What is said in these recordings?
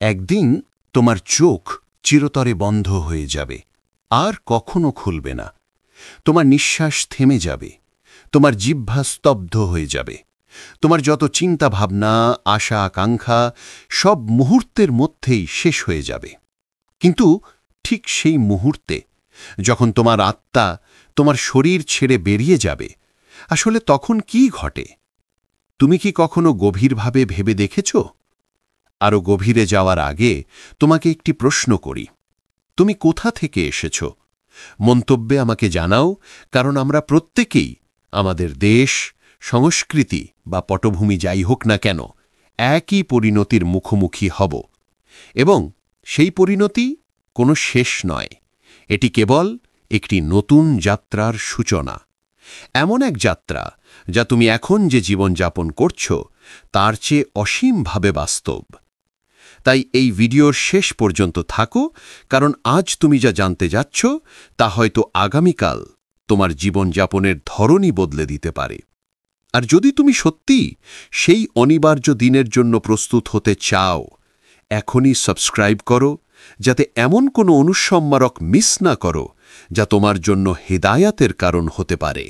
একদিন তোমার চোখ চিরতরে বন্ধ হয়ে যাবে, আর কখনো খুলবে না। তোমার নিঃশ্বাস থেমে যাবে, তোমার জিহ্বা স্তব্ধ হয়ে যাবে। তোমার যত চিন্তা ভাবনা, আশা আকাঙ্ক্ষা সব মুহূর্তের মধ্যেই শেষ হয়ে যাবে। কিন্তু ঠিক সেই মুহূর্তে যখন তোমার আত্মা তোমার শরীর ছেড়ে বেরিয়ে যাবে, আসলে তখন কি ঘটে? তুমি কি কখনো গভীরভাবে ভেবে দেখেছ? আরও গভীরে যাওয়ার আগে তোমাকে একটি প্রশ্ন করি। তুমি কোথা থেকে এসেছ? মন্তব্যে আমাকে জানাও, কারণ আমরা প্রত্যেকেই আমাদের দেশ, সংস্কৃতি বা পটভূমি যাই হোক না কেন, একই পরিণতির মুখোমুখি হব। এবং সেই পরিণতি কোনো শেষ নয়, এটি কেবল একটি নতুন যাত্রার সূচনা। এমন এক যাত্রা যা তুমি এখন যে জীবনযাপন করছ তার চেয়ে অসীমভাবে বাস্তব। তাই এই ভিডিওর শেষ পর্যন্ত থাকো, কারণ আজ তুমি যা জানতে যাচ্ছ তা হয়তো আগামীকাল তোমার জীবনযাপনের ধরনই বদলে দিতে পারে। আর যদি তুমি সত্যি সেই অনিবার্য দিনের জন্য প্রস্তুত হতে চাও, এখনই সাবস্ক্রাইব করো, যাতে এমন কোনো অনুসম্মারক মিস না করো যা তোমার জন্য হেদায়াতের কারণ হতে পারে।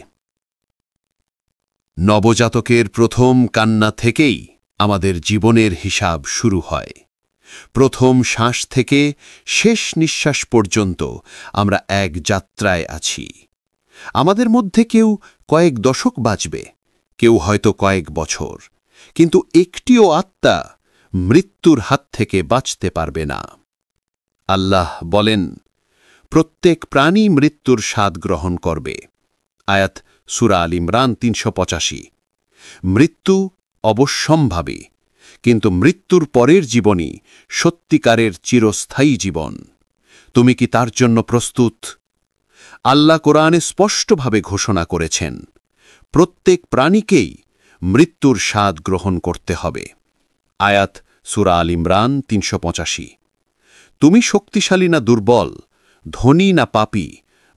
নবজাতকের প্রথম কান্না থেকেই আমাদের জীবনের হিসাব শুরু হয়। প্রথম শ্বাস থেকে শেষ নিঃশ্বাস পর্যন্ত আমরা এক যাত্রায় আছি। আমাদের মধ্যে কেউ কয়েক দশক বাঁচবে, কেউ হয়তো কয়েক বছর, কিন্তু একটিও আত্মা মৃত্যুর হাত থেকে বাঁচতে পারবে না। আল্লাহ বলেন, প্রত্যেক প্রাণী মৃত্যুর স্বাদ গ্রহণ করবে। আয়াত সূরা আল ইমরান ৩৮৫। মৃত্যু অবশ্যম্ভাবী, কিন্তু মৃত্যুর পরের জীবনই সত্যিকারের চিরস্থায়ী জীবন। তুমি কি তার জন্য প্রস্তুত? আল্লাহ কোরআনে স্পষ্টভাবে ঘোষণা করেছেন, প্রত্যেক প্রাণীকেই মৃত্যুর স্বাদ গ্রহণ করতে হবে। আয়াত সূরা আল ইমরান ৩৮৫। তুমি শক্তিশালী না দুর্বল, ধনী না পাপী,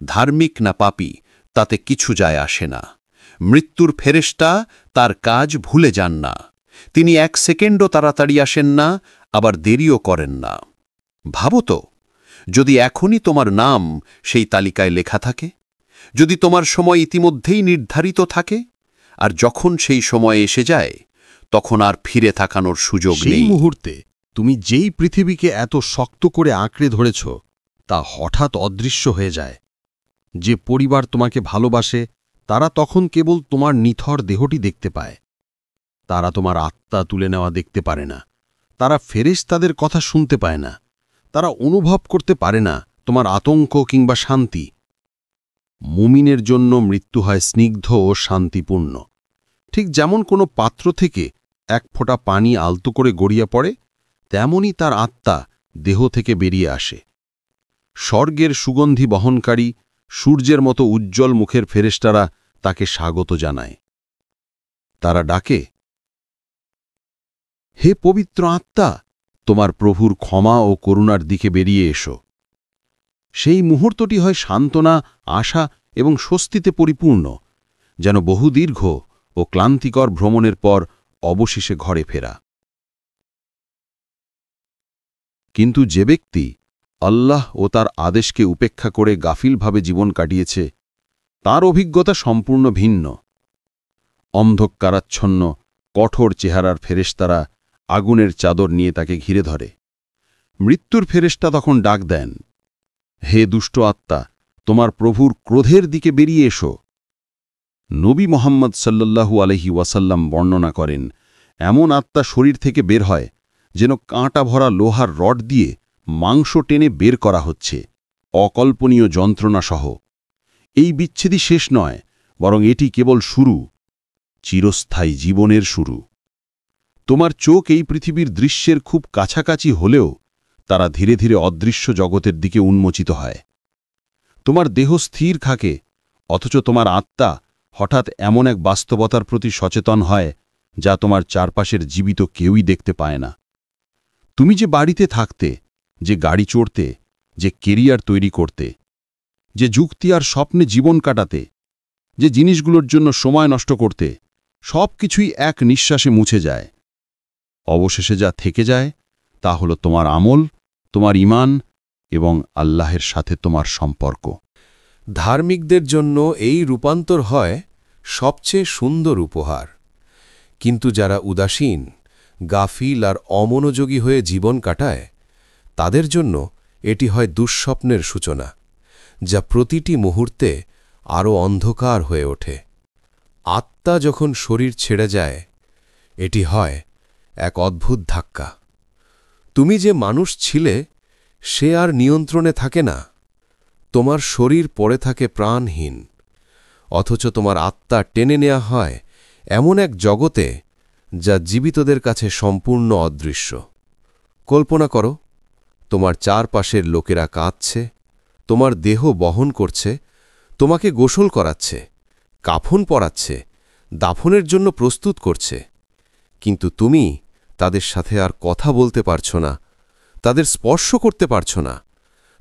ধার্মিক না পাপী, তাতে কিছু যায় আসে না। মৃত্যুর ফেরেশতা তার কাজ ভুলে যান না। তিনি এক সেকেন্ডও তাড়াতাড়ি আসেন না, আবার দেরিও করেন না। ভাবো তো, যদি এখনই তোমার নাম সেই তালিকায় লেখা থাকে, যদি তোমার সময় ইতিমধ্যেই নির্ধারিত থাকে, আর যখন সেই সময় এসে যায় তখন আর ফিরে তাকানোর সুযোগ নেই। সেই মুহূর্তে তুমি যেই পৃথিবীকে এত শক্ত করে আঁকড়ে ধরেছ তা হঠাৎ অদৃশ্য হয়ে যায়। যে পরিবার তোমাকে ভালোবাসে তারা তখন কেবল তোমার নিথর দেহটি দেখতে পায়। তারা তোমার আত্মা তুলে নেওয়া দেখতে পারে না। তারা ফেরেশতাদের কথা শুনতে পায় না। তারা অনুভব করতে পারে না তোমার আতঙ্ক কিংবা শান্তি। মুমিনের জন্য মৃত্যু হয় স্নিগ্ধ ও শান্তিপূর্ণ। ঠিক যেমন কোনো পাত্র থেকে এক ফোঁটা পানি আলতো করে গড়িয়ে পড়ে, তেমনি তার আত্মা দেহ থেকে বেরিয়ে আসে। স্বর্গের সুগন্ধি বহনকারী সূর্যের মতো উজ্জ্বল মুখের ফেরেশতারা তাকে স্বাগত জানায়। তারা ডাকে, হে পবিত্র আত্মা, তোমার প্রভুর ক্ষমা ও করুণার দিকে বেরিয়ে এসো। সেই মুহূর্তটি হয় সান্ত্বনা, আশা এবং স্বস্তিতে পরিপূর্ণ, যেন বহুদীর্ঘ ও ক্লান্তিকর ভ্রমণের পর অবশেষে ঘরে ফেরা। কিন্তু যে ব্যক্তি আল্লাহ ও তার আদেশকে উপেক্ষা করে গাফিলভাবে জীবন কাটিয়েছে, তার অভিজ্ঞতা সম্পূর্ণ ভিন্ন। অন্ধকারাচ্ছন্ন কঠোর চেহারার ফেরেশতারা আগুনের চাদর নিয়ে তাকে ঘিরে ধরে। মৃত্যুর ফেরেশতা তখন ডাক দেন, হে দুষ্ট আত্মা, তোমার প্রভুর ক্রোধের দিকে বেরিয়ে এসো। নবী মুহাম্মদ সাল্লাল্লাহু আলাইহি ওয়াসাল্লাম বর্ণনা করেন, এমন আত্মা শরীর থেকে বের হয় যেন কাঁটা ভরা লোহার রড দিয়ে মাংস টেনে বের করা হচ্ছে, অকল্পনীয় যন্ত্রণাসহ। এই বিচ্ছেদই শেষ নয়, বরং এটি কেবল শুরু, চিরস্থায়ী জীবনের শুরু। তোমার চোখ এই পৃথিবীর দৃশ্যের খুব কাছাকাছি হলেও তারা ধীরে ধীরে অদৃশ্য জগতের দিকে উন্মোচিত হয়। তোমার দেহ স্থির থাকে, অথচ তোমার আত্মা হঠাৎ এমন এক বাস্তবতার প্রতি সচেতন হয় যা তোমার চারপাশের জীবিত কেউই দেখতে পায় না। তুমি যে বাড়িতে থাকতে, যে গাড়ি চড়তে, যে কেরিয়ার তৈরি করতে, যে যুক্তি আর স্বপ্নে জীবন কাটাতে, যে জিনিসগুলোর জন্য সময় নষ্ট করতে, সব কিছুই এক নিঃশ্বাসে মুছে যায়। অবশেষে যা থেকে যায় তা হল তোমার আমল, তোমার ঈমান এবং আল্লাহের সাথে তোমার সম্পর্ক। ধার্মিকদের জন্য এই রূপান্তর হয় সবচেয়ে সুন্দর উপহার, কিন্তু যারা উদাসীন, গাফিল আর অমনোযোগী হয়ে জীবন কাটায়, তাদের জন্য এটি হয় দুঃস্বপ্নের সূচনা, যা প্রতিটি মুহূর্তে আরও অন্ধকার হয়ে ওঠে। আত্মা যখন শরীর ছেড়ে যায়, এটি হয় এক অদ্ভুত ধাক্কা। তুমি যে মানুষ ছিলে, সে আর নিয়ন্ত্রণে থাকে না। তোমার শরীর পড়ে থাকে প্রাণহীন, অথচ তোমার আত্মা টেনে নেওয়া হয় এমন এক জগতে যা জীবিতদের কাছে সম্পূর্ণ অদৃশ্য। কল্পনা করো, তোমার চারপাশের লোকেরা কাঁদছে, তোমার দেহ বহন করছে, তোমাকে গোসল করাচ্ছে, কাফন পরাচ্ছে, দাফনের জন্য প্রস্তুত করছে, কিন্তু তুমি তাদের সাথে আর কথা বলতে পারছো না, তাদের স্পর্শ করতে পারছো না,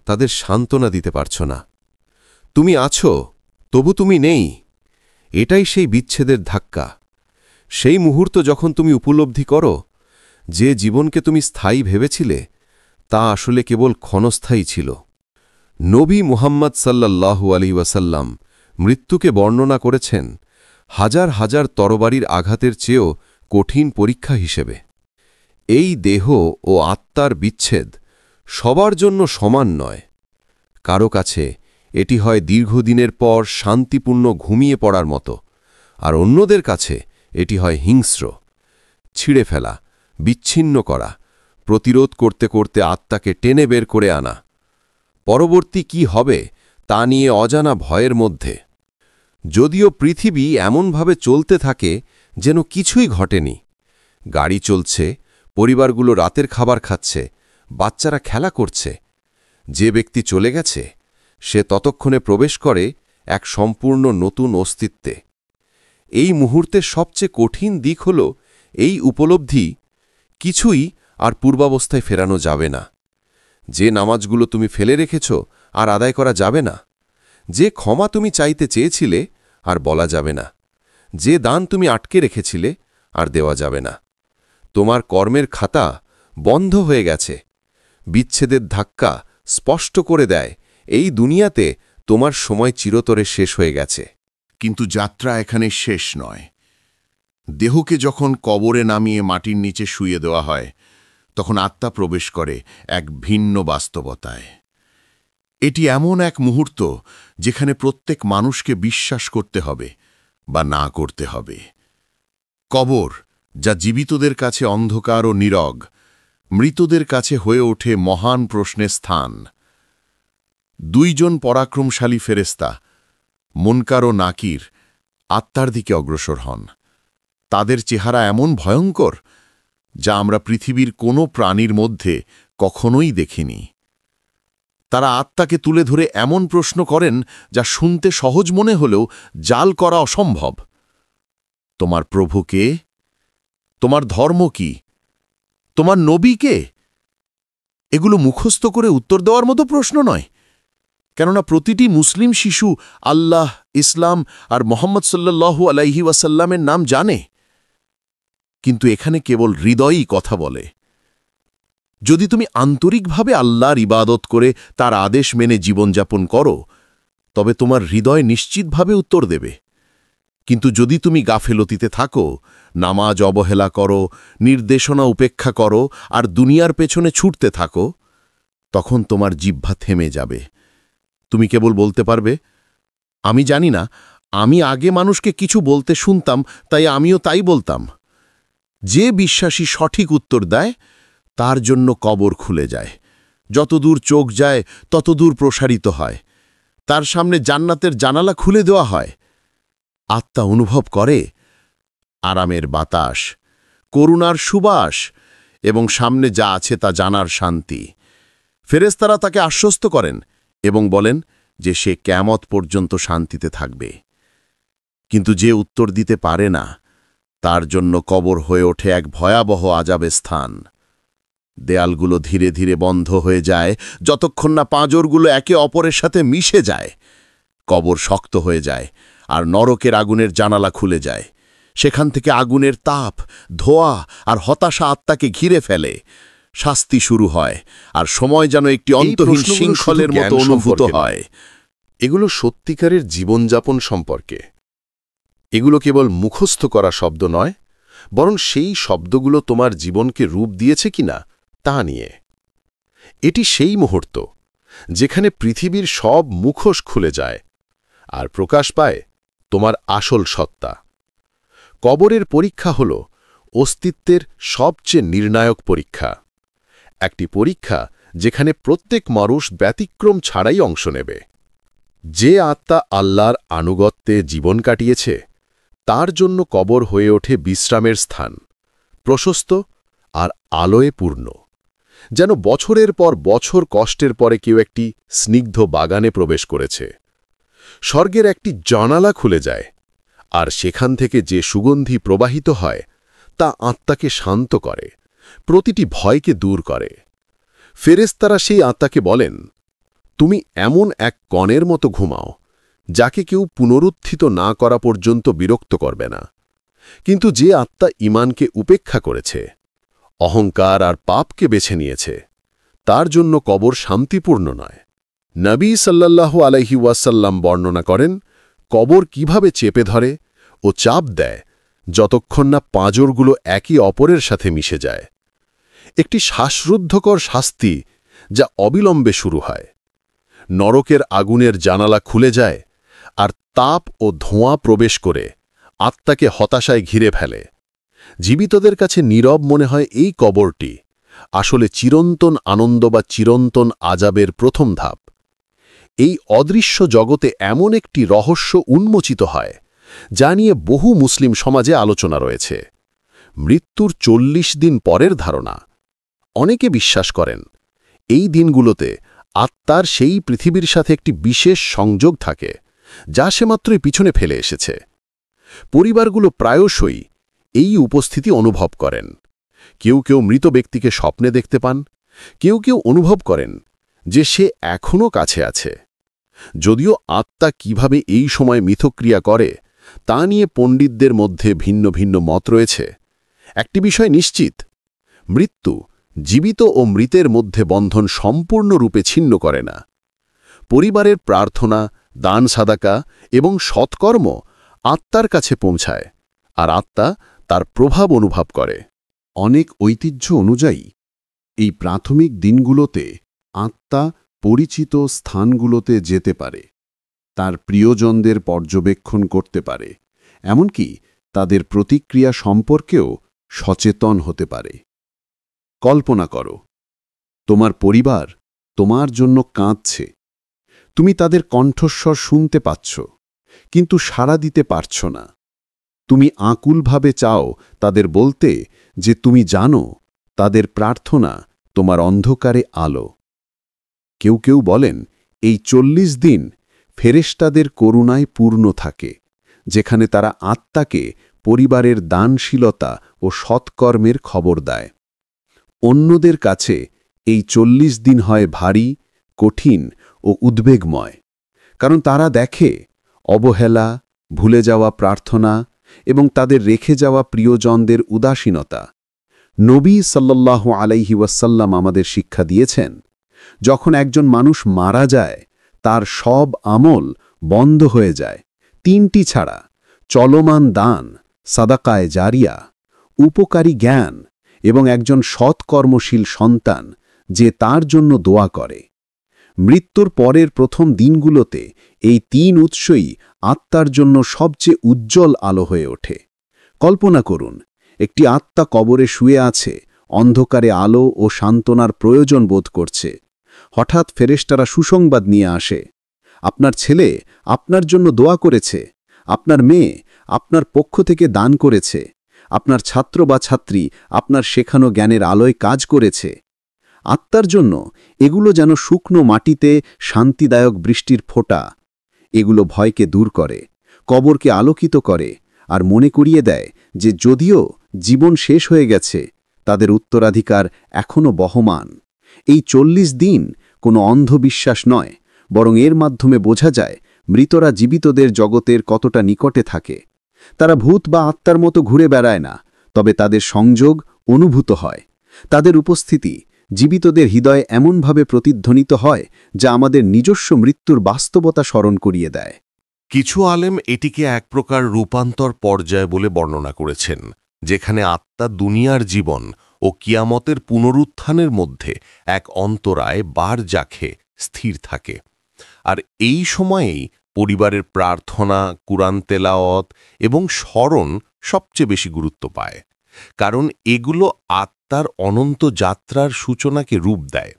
তাদের সান্ত্বনা দিতে পারছো না। তুমি আছো, তবু তুমি নেই। এটাই সেই বিচ্ছেদের ধাক্কা, সেই মুহূর্ত যখন তুমি উপলব্ধি করো যে জীবনকে তুমি স্থায়ী ভেবেছিলে তা আসলে কেবল ক্ষণস্থায়ী ছিল। নবী মুহাম্মদ সাল্লাল্লাহু আলাইহি ওয়াসাল্লাম মৃত্যুকে বর্ণনা করেছেন হাজার হাজার তরবারির আঘাতের চেয়েও কঠিন পরীক্ষা হিসেবে। এই দেহ ও আত্মার বিচ্ছেদ সবার জন্য সমান নয়। কারো কাছে এটি হয় দীর্ঘদিনের পর শান্তিপূর্ণ ঘুমিয়ে পড়ার মতো, আর অন্যদের কাছে এটি হয় হিংস্র। ছিঁড়ে ফেলা, বিচ্ছিন্ন করা, প্রতিরোধ করতে করতে আত্মাকে টেনে বের করে আনা। পরবর্তী কি হবে তা নিয়ে অজানা ভয়ের মধ্যে। যদিও পৃথিবী এমনভাবে চলতে থাকে যেন কিছুই ঘটেনি। গাড়ি চলছে, পরিবারগুলো রাতের খাবার খাচ্ছে, বাচ্চারা খেলা করছে। যে ব্যক্তি চলে গেছে, সে ততক্ষণে প্রবেশ করে এক সম্পূর্ণ নতুন অস্তিত্বে। এই মুহূর্তের সবচেয়ে কঠিন দিক হল এই উপলব্ধি, কিছুই আর পূর্বাবস্থায় ফেরানো যাবে না। যে নামাজগুলো তুমি ফেলে রেখেছ আর আদায় করা যাবে না, যে ক্ষমা তুমি চাইতে চেয়েছিলে আর বলা যাবে না, যে দান তুমি আটকে রেখেছিলে আর দেওয়া যাবে না। তোমার কর্মের খাতা বন্ধ হয়ে গেছে। বিচ্ছেদের ধাক্কা স্পষ্ট করে দেয় এই দুনিয়াতে তোমার সময় চিরতরে শেষ হয়ে গেছে। কিন্তু যাত্রা এখানে শেষ নয়। দেহকে যখন কবরে নামিয়ে মাটির নিচে শুইয়ে দেওয়া হয়, তখন আত্মা প্রবেশ করে এক ভিন্ন বাস্তবতায়। এটি এমন এক মুহূর্ত যেখানে প্রত্যেক মানুষকে বিশ্বাস করতে হবে বা না করতে হবে। কবর, যা জীবিতদের কাছে অন্ধকার ও নীরব, মৃতদের কাছে হয়ে ওঠে মহান প্রশ্নের স্থান। দুইজন পরাক্রমশালী ফেরেশতা, মুনকার ও নাকির, আত্মার দিকে অগ্রসর হন। তাদের চেহারা এমন ভয়ঙ্কর যা আমরা পৃথিবীর কোনো প্রাণীর মধ্যে কখনোই দেখিনি। তারা আত্মাকে তুলে ধরে এমন প্রশ্ন করেন যা শুনতে সহজ মনে হলেও জাল করা অসম্ভব। তোমার প্রভু কে? তোমার ধর্ম কি? তোমার নবী কে? এগুলো মুখস্থ করে উত্তর দেওয়ার মতো প্রশ্ন নয়, কেননা প্রতিটি মুসলিম শিশু আল্লাহ, ইসলাম আর মুহাম্মদ সাল্লাল্লাহু আলাইহি ওয়াসাল্লামের নাম জানে, কিন্তু এখানে কেবল হৃদয়ই কথা বলে। যদি তুমি আন্তরিকভাবে আল্লাহর ইবাদত করে তার আদেশ মেনে জীবনযাপন করো, তবে তোমার হৃদয় নিশ্চিতভাবে উত্তর দেবে। কিন্তু যদি তুমি গাফেলতিতে থাকো, নামাজ অবহেলা করো, নির্দেশনা উপেক্ষা করো আর দুনিয়ার পেছনে ছুটতে থাকো, তখন তোমার জিহ্বা থেমে যাবে। তুমি কেবল বলতে পারবে, আমি জানি না, আমি আগে মানুষকে কিছু বলতে শুনতাম, তাই আমিও তাই বলতাম। যে বিশ্বাসী সঠিক উত্তর দেয়, তার জন্য কবর খুলে যায়। যতদূর চোখ যায় ততদূর প্রসারিত হয়। তার সামনে জান্নাতের জানালা খুলে দেওয়া হয়। আত্মা অনুভব করে আরামের বাতাস, করুণার সুবাস এবং সামনে যা আছে তা জানার শান্তি। ফেরেশতারা তাকে আশ্বস্ত করেন এবং বলেন যে সে কিয়ামত পর্যন্ত শান্তিতে থাকবে। কিন্তু যে উত্তর দিতে পারে না, তার জন্য কবর হয়ে ওঠে এক ভয়াবহ আযাবের স্থান। দেয়ালগুলো ধীরে ধীরে বন্ধ হয়ে যায় যতক্ষণ না পাঁজরগুলো একে অপরের সাথে মিশে যায়। কবর শক্ত হয়ে যায় আর নরকের আগুনের জানালা খুলে যায়। সেখান থেকে আগুনের তাপ, ধোঁয়া আর হতাশা আত্মাকে ঘিরে ফেলে। শাস্তি শুরু হয় আর সময় যেন একটি অন্তহীন প্রশ্নগুলো শৃঙ্খলের শুধু মতো জ্ঞান অনুভূত সম্পর্কে হয়। এগুলো সত্যিকারের জীবনযাপন সম্পর্কে। এগুলো কেবল মুখস্থ করা শব্দ নয়, বরং সেই শব্দগুলো তোমার জীবনকে রূপ দিয়েছে কিনা তা নিয়ে। এটি সেই মুহূর্ত যেখানে পৃথিবীর সব মুখোশ খুলে যায় আর প্রকাশ পায় তোমার আসল সত্তা। কবরের পরীক্ষা হল অস্তিত্বের সবচেয়ে নির্ণায়ক পরীক্ষা, একটি পরীক্ষা যেখানে প্রত্যেক মানুষ ব্যতিক্রম ছাড়াই অংশ নেবে। যে আত্মা আল্লাহর আনুগত্যে জীবন কাটিয়েছে তার জন্য কবর হয়ে ওঠে বিশ্রামের স্থান, প্রশস্ত আর আলোয় পূর্ণ, যেন বছরের পর বছর কষ্টের পরে কেউ একটি স্নিগ্ধ বাগানে প্রবেশ করেছে। স্বর্গের একটি জানালা খুলে যায়, আর সেখান থেকে যে সুগন্ধি প্রবাহিত হয় তা আত্মাকে শান্ত করে, প্রতিটি ভয়কে দূর করে। ফেরেশতারা সেই আত্মাকে বলেন, তুমি এমন এক কণের মতো ঘুমাও যাকে কেউ পুনরুত্থিত না করা পর্যন্ত বিরক্ত করবে না। কিন্তু যে আত্মা ঈমানকে উপেক্ষা করেছে, অহংকার আর পাপকে বেছে নিয়েছে, তার জন্য কবর শান্তিপূর্ণ নয়। নবী সাল্লাল্লাহু আলাইহি ওয়াসাল্লাম বর্ণনা করেন কবর কিভাবে চেপে ধরে ও চাপ দেয় যতক্ষণ না পাঁজরগুলো একে অপরের সাথে মিশে যায়। একটি শ্বাসরুদ্ধকর শাস্তি যা অবিলম্বে শুরু হয়। নরকের আগুনের জানালা খুলে যায় আর তাপ ও ধোঁয়া প্রবেশ করে আত্মাকে হতাশায় ঘিরে ফেলে। জীবিতদের কাছে নীরব মনে হয় এই কবরটি আসলে চিরন্তন আনন্দ বা চিরন্তন আযাবের প্রথম ধাপ। এই অদৃশ্য জগতে এমন একটি রহস্য উন্মোচিত হয় যা নিয়ে বহু মুসলিম সমাজে আলোচনা রয়েছে। মৃত্যুর ৪০ দিন পরের ধারণা। অনেকে বিশ্বাস করেন এই দিনগুলোতে আত্মার সেই পৃথিবীর সাথে একটি বিশেষ সংযোগ থাকে যা সে মাত্রই পিছনে ফেলে এসেছে। পরিবারগুলো প্রায়শই এই উপস্থিতি অনুভব করেন। কেউ কেউ মৃত ব্যক্তিকে স্বপ্নে দেখতে পান, কেউ কেউ অনুভব করেন যে সে এখনও কাছে আছে। যদিও আত্মা কিভাবে এই সময় মিথক্রিয়া করে তা নিয়ে পণ্ডিতদের মধ্যে ভিন্ন ভিন্ন মত রয়েছে। একটি বিষয় নিশ্চিত, মৃত্যু জীবিত ও মৃতের মধ্যে বন্ধন সম্পূর্ণরূপে ছিন্ন করে না। পরিবারের প্রার্থনা, দান সাদাকা এবং সৎকর্ম আত্মার কাছে পৌঁছায়, আর আত্মা তার প্রভাব অনুভব করে। অনেক ঐতিহ্য অনুযায়ী এই প্রাথমিক দিনগুলোতে আত্মা পরিচিত স্থানগুলোতে যেতে পারে, তার প্রিয়জনদের পর্যবেক্ষণ করতে পারে, এমনকি তাদের প্রতিক্রিয়া সম্পর্কেও সচেতন হতে পারে। কল্পনা করো, তোমার পরিবার তোমার জন্য কাঁদছে। তুমি তাদের কণ্ঠস্বর শুনতে পাচ্ছ, কিন্তু সাড়া দিতে পারছ না। তুমি আকুলভাবে চাও তাদের বলতে যে তুমি জানো তাদের প্রার্থনা তোমার অন্ধকারে আলো। কেউ কেউ বলেন এই ৪০ দিন ফেরেশতাদের করুণায় পূর্ণ থাকে, যেখানে তারা আত্মাকে পরিবারের দানশীলতা ও সৎকর্মের খবর দেয়। অন্যদের কাছে এই ৪০ দিন হয় ভারী, কঠিন ও উদ্বেগময়, কারণ তারা দেখে অবহেলা, ভুলে যাওয়া প্রার্থনা এবং তাদের রেখে যাওয়া প্রিয়জনদের উদাসীনতা। নবী সাল্লাল্লাহু আলাইহি ওয়াসাল্লাম আমাদের শিক্ষা দিয়েছেন, যখন একজন মানুষ মারা যায় তার সব আমল বন্ধ হয়ে যায়, ৩টি ছাড়া: চলমান দান, সাদাকায়ে জারিয়া, উপকারী জ্ঞান এবং একজন সৎকর্মশীল সন্তান যে তার জন্য দোয়া করে। মৃত্যুর পরের প্রথম দিনগুলোতে এই ৩ উৎসই আত্মার জন্য সবচেয়ে উজ্জ্বল আলো হয়ে ওঠে। কল্পনা করুন, একটি আত্মা কবরে শুয়ে আছে, অন্ধকারে আলো ও সান্ত্বনার প্রয়োজন বোধ করছে। হঠাৎ ফেরেশতারা সুসংবাদ নিয়ে আসে, আপনার ছেলে আপনার জন্য দোয়া করেছে, আপনার মেয়ে আপনার পক্ষ থেকে দান করেছে, আপনার ছাত্র বা ছাত্রী আপনার শেখানো জ্ঞানের আলোয় কাজ করেছে। আত্মার জন্য এগুলো যেন শুকনো মাটিতে শান্তিদায়ক বৃষ্টির ফোঁটা। এগুলো ভয়কে দূর করে, কবরকে আলোকিত করে, আর মনে করিয়ে দেয় যে যদিও জীবন শেষ হয়ে গেছে, তাদের উত্তরাধিকার এখনও বহমান। এই ৪০ দিন কোনো অন্ধবিশ্বাস নয়, বরং এর মাধ্যমে বোঝা যায় মৃতরা জীবিতদের জগতের কতটা নিকটে থাকে। তারা ভূত বা আত্মার মতো ঘুরে বেড়ায় না, তবে তাদের সংযোগ অনুভূত হয়। তাদের উপস্থিতি জীবিতদের হৃদয়ে এমনভাবে প্রতিধ্বনিত হয় যা আমাদের নিজস্ব মৃত্যুর বাস্তবতা স্মরণ করিয়ে দেয়। কিছু আলেম এটিকে এক প্রকার রূপান্তর পর্যায় বলে বর্ণনা করেছেন, যেখানে আত্মা দুনিয়ার জীবন ও কিয়ামতের পুনরুত্থানের মধ্যে এক অন্তরায় বার জাখে স্থির থাকে। আর এই সময়েই পরিবারের প্রার্থনা, কুরআন তেলাওয়াত এবং স্মরণ সবচেয়ে বেশি গুরুত্ব পায়, কারণ এগুলো আত্মার অনন্ত যাত্রার সূচনাকে রূপ দেয়।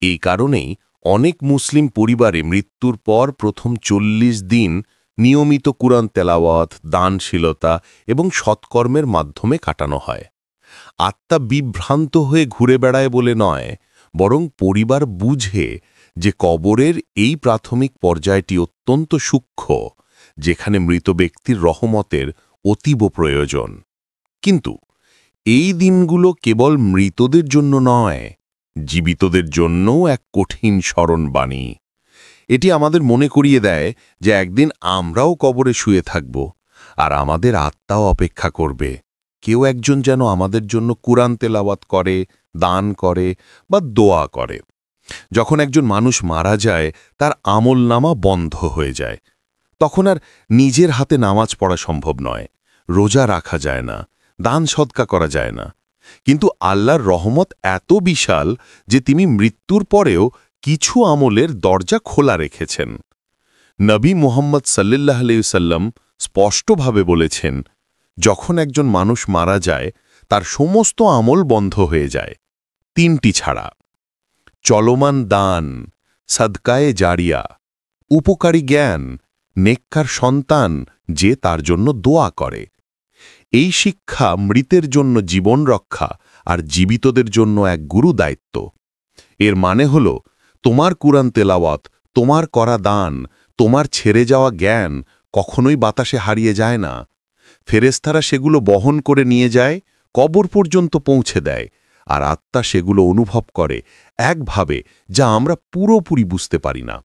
এই কারণেই অনেক মুসলিম পরিবারে মৃত্যুর পর প্রথম ৪০ দিন নিয়মিত কুরআন তেলাওয়াত, দানশীলতা এবং সৎকর্মের মাধ্যমে কাটানো হয়। আত্মা বিভ্রান্ত হয়ে ঘুরে বেড়ায় বলে নয়, বরং পরিবার বুঝে যে কবরের এই প্রাথমিক পর্যায়টি অত্যন্ত সূক্ষ্ম, যেখানে মৃত ব্যক্তির রহমতের অতীব প্রয়োজন। কিন্তু এই দিনগুলো কেবল মৃতদের জন্য নয়, জীবিতদের জন্যও এক কঠিন স্মরণবাণী। এটি আমাদের মনে করিয়ে দেয় যে একদিন আমরাও কবরে শুয়ে থাকব, আর আমাদের আত্মাও অপেক্ষা করবে। কেউ একজন যেন আমাদের জন্য কুরআন তেলাওয়াত করে, দান করে বা দোয়া করে। যখন একজন মানুষ মারা যায়, তার আমলনামা বন্ধ হয়ে যায়। তখন আর নিজের হাতে নামাজ পড়া সম্ভব নয়, রোজা রাখা যায় না, দান সদকা করা যায় না। কিন্তু আল্লাহর রহমত এত বিশাল যে তিনি মৃত্যুর পরেও কিছু আমলের দরজা খোলা রেখেছেন। নবী মুহাম্মদ সাল্লাল্লাহু আলাইহি ওয়াসাল্লাম স্পষ্টভাবে বলেছেন, যখন একজন মানুষ মারা যায়, তার সমস্ত আমল বন্ধ হয়ে যায়, ৩টি ছাড়া: চলমান দান, সাদকায়ে জারিয়া, উপকারী জ্ঞান, নেককার সন্তান যে তার জন্য দোয়া করে। এই শিক্ষা মৃতের জন্য জীবন রক্ষা আর জীবিতদের জন্য এক গুরু দায়িত্ব। এর মানে হল, তোমার কুরআন তেলাওয়াত, তোমার করা দান, তোমার ছেড়ে যাওয়া জ্ঞান কখনোই বাতাসে হারিয়ে যায় না। ফেরেশতারা সেগুলো বহন করে নিয়ে যায়, কবর পর্যন্ত পৌঁছে দেয়, আর আত্মা সেগুলো অনুভব করে একভাবে যা আমরা পুরোপুরি বুঝতে পারি না।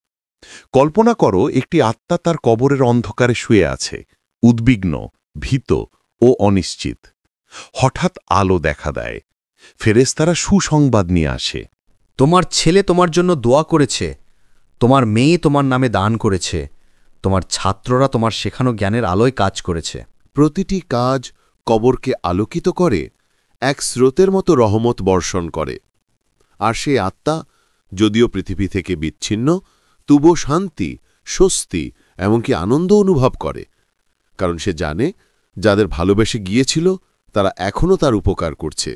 কল্পনা করো, একটি আত্মা তার কবরের অন্ধকারে শুয়ে আছে, উদ্বিগ্ন, ভীত ও অনিশ্চিত। হঠাৎ আলো দেখা দেয়, ফেরেশতারা সুসংবাদ নিয়ে আসে। তোমার ছেলে তোমার জন্য দোয়া করেছে, তোমার মেয়ে তোমার নামে দান করেছে, তোমার ছাত্ররা তোমার শেখানো জ্ঞানের আলোয় কাজ করেছে। প্রতিটি কাজ কবরকে আলোকিত করে, এক স্রোতের মতো রহমত বর্ষণ করে। আর সেই আত্মা যদিও পৃথিবী থেকে বিচ্ছিন্ন, তবুও শান্তি, স্বস্তি এমনকি আনন্দ অনুভব করে, কারণ সে জানে যাদের ভালোবেসে গিয়েছিল তারা এখনও তার উপকার করছে।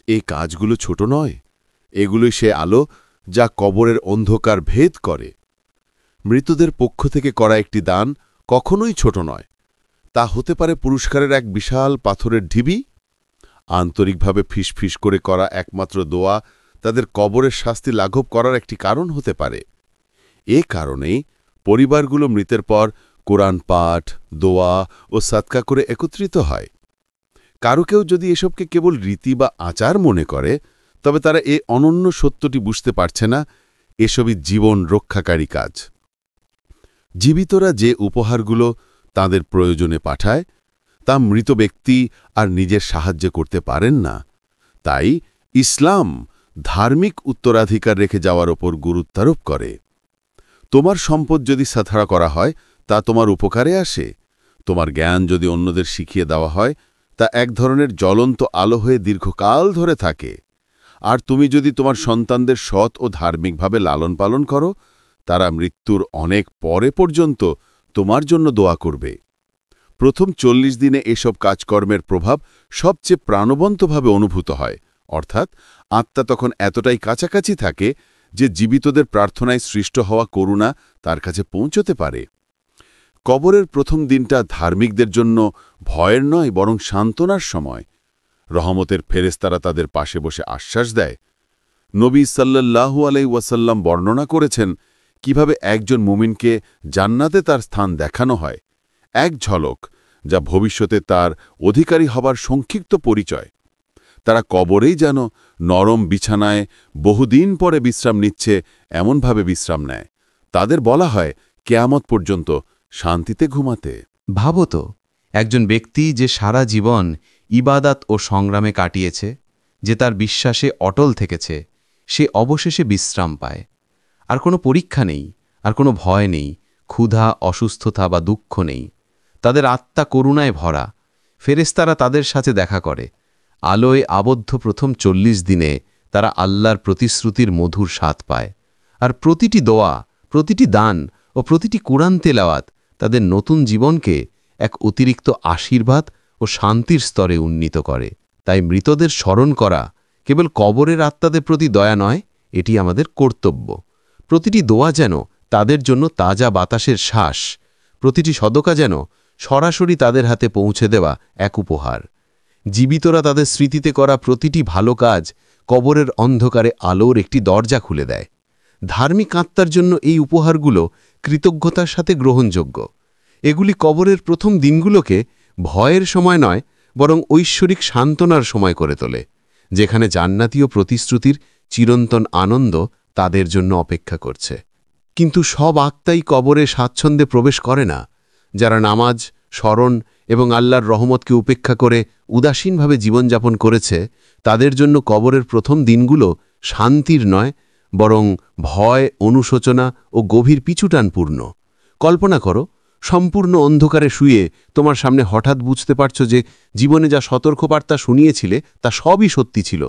এই কাজগুলো ছোট নয়, এগুলোই সে আলো যা কবরের অন্ধকার ভেদ করে। মৃতদের পক্ষ থেকে করা একটি দান কখনোই ছোট নয়। তা হতে পারে পুরস্কারের এক বিশাল পাথরের ঢিবি, আন্তরিকভাবে ফিসফিস করে করা একমাত্র দোয়া তাদের কবরের শাস্তি লাঘব করার একটি কারণ হতে পারে। এ কারণেই পরিবারগুলো মৃতের পর কোরআন পাঠ, দোয়া ও সাদকা করে একত্রিত হয়। কারো কেউ যদি এসবকে কেবল রীতি বা আচার মনে করে, তবে তারা এ অনন্য সত্যটি বুঝতে পারছে না, এসবই জীবন রক্ষাকারী কাজ। জীবিতরা যে উপহারগুলো তাদের প্রয়োজনে পাঠায়, তা মৃত ব্যক্তি আর নিজের সাহায্য করতে পারেন না। তাই ইসলাম ধার্মিক উত্তরাধিকার রেখে যাওয়ার ওপর গুরুত্বারোপ করে। তোমার সম্পদ যদি সাথড়া করা হয়, তা তোমার উপকারে আসে। তোমার জ্ঞান যদি অন্যদের শিখিয়ে দেওয়া হয়, তা এক ধরনের জ্বলন্ত আলো হয়ে দীর্ঘকাল ধরে থাকে। আর তুমি যদি তোমার সন্তানদের সৎ ও ধার্মিকভাবে লালন পালন করো, তারা মৃত্যুর অনেক পরে পর্যন্ত তোমার জন্য দোয়া করবে। প্রথম ৪০ দিনে এসব কাজকর্মের প্রভাব সবচেয়ে প্রাণবন্তভাবে অনুভূত হয়, অর্থাৎ আত্মা তখন এতটাই কাছাকাছি থাকে যে জীবিতদের প্রার্থনায় সৃষ্ট হওয়া করুণা তার কাছে পৌঁছতে পারে। কবরের প্রথম দিনটা ধার্মিকদের জন্য ভয়ের নয়, বরং সান্ত্বনার সময়। রহমতের ফেরেশতারা তাদের পাশে বসে আশ্বাস দেয়। নবী সাল্লাল্লাহু আলাইহি ওয়াসাল্লাম বর্ণনা করেছেন কিভাবে একজন মুমিনকে জান্নাতে তার স্থান দেখানো হয়, এক ঝলক যা ভবিষ্যতে তার অধিকারী হবার সংক্ষিপ্ত পরিচয়। তারা কবরেই যেন নরম বিছানায় বহুদিন পরে বিশ্রাম নিচ্ছে এমনভাবে বিশ্রাম নেয়। তাদের বলা হয় কেয়ামত পর্যন্ত শান্তিতে ঘুমাতে। ভাবো তো, একজন ব্যক্তি যে সারা জীবন ইবাদাত ও সংগ্রামে কাটিয়েছে, যে তার বিশ্বাসে অটল থেকেছে, সে অবশেষে বিশ্রাম পায়। আর কোনো পরীক্ষা নেই, আর কোনো ভয় নেই, ক্ষুধা, অসুস্থতা বা দুঃখ নেই। তাদের আত্মা করুণায় ভরা। ফেরেশতারা তাদের সাথে দেখা করে। আলোয় আবদ্ধ প্রথম 40 দিনে তারা আল্লাহর প্রতিশ্রুতির মধুর স্বাদ পায়। আর প্রতিটি দোয়া, প্রতিটি দান ও প্রতিটি কুরআন তেলাওয়াত তাদের নতুন জীবনকে এক অতিরিক্ত আশীর্বাদ ও শান্তির স্তরে উন্নীত করে। তাই মৃতদের স্মরণ করা কেবল কবরের আত্মাদের প্রতি দয়া নয়, এটি আমাদের কর্তব্য। প্রতিটি দোয়া যেন তাদের জন্য তাজা বাতাসের শ্বাস, প্রতিটি সদকা যেন সরাসরি তাদের হাতে পৌঁছে দেওয়া এক উপহার। জীবিতরা তাদের স্মৃতিতে করা প্রতিটি ভালো কাজ কবরের অন্ধকারে আলোর একটি দরজা খুলে দেয়। ধার্মিক আত্মার জন্য এই উপহারগুলো কৃতজ্ঞতার সাথে গ্রহণযোগ্য। এগুলি কবরের প্রথম দিনগুলোকে ভয়ের সময় নয়, বরং ঐশ্বরিক সান্ত্বনার সময় করে তোলে, যেখানে জান্নাতীয় প্রতিশ্রুতির চিরন্তন আনন্দ তাদের জন্য অপেক্ষা করছে। কিন্তু সব আত্মাই কবরে স্বাচ্ছন্দ্যে প্রবেশ করে না। যারা নামাজ, স্মরণ এবং আল্লাহর রহমতকে উপেক্ষা করে উদাসীনভাবে জীবনযাপন করেছে, তাদের জন্য কবরের প্রথম দিনগুলো শান্তির নয়, বরং ভয়, অনুশোচনা ও গভীর পিছুটানপূর্ণ। কল্পনা করো, সম্পূর্ণ অন্ধকারে শুয়ে তোমার সামনে হঠাৎ বুঝতে পারছ যে জীবনে যা সতর্কবার্তা শুনিয়েছিলে তা সবই সত্যি ছিল।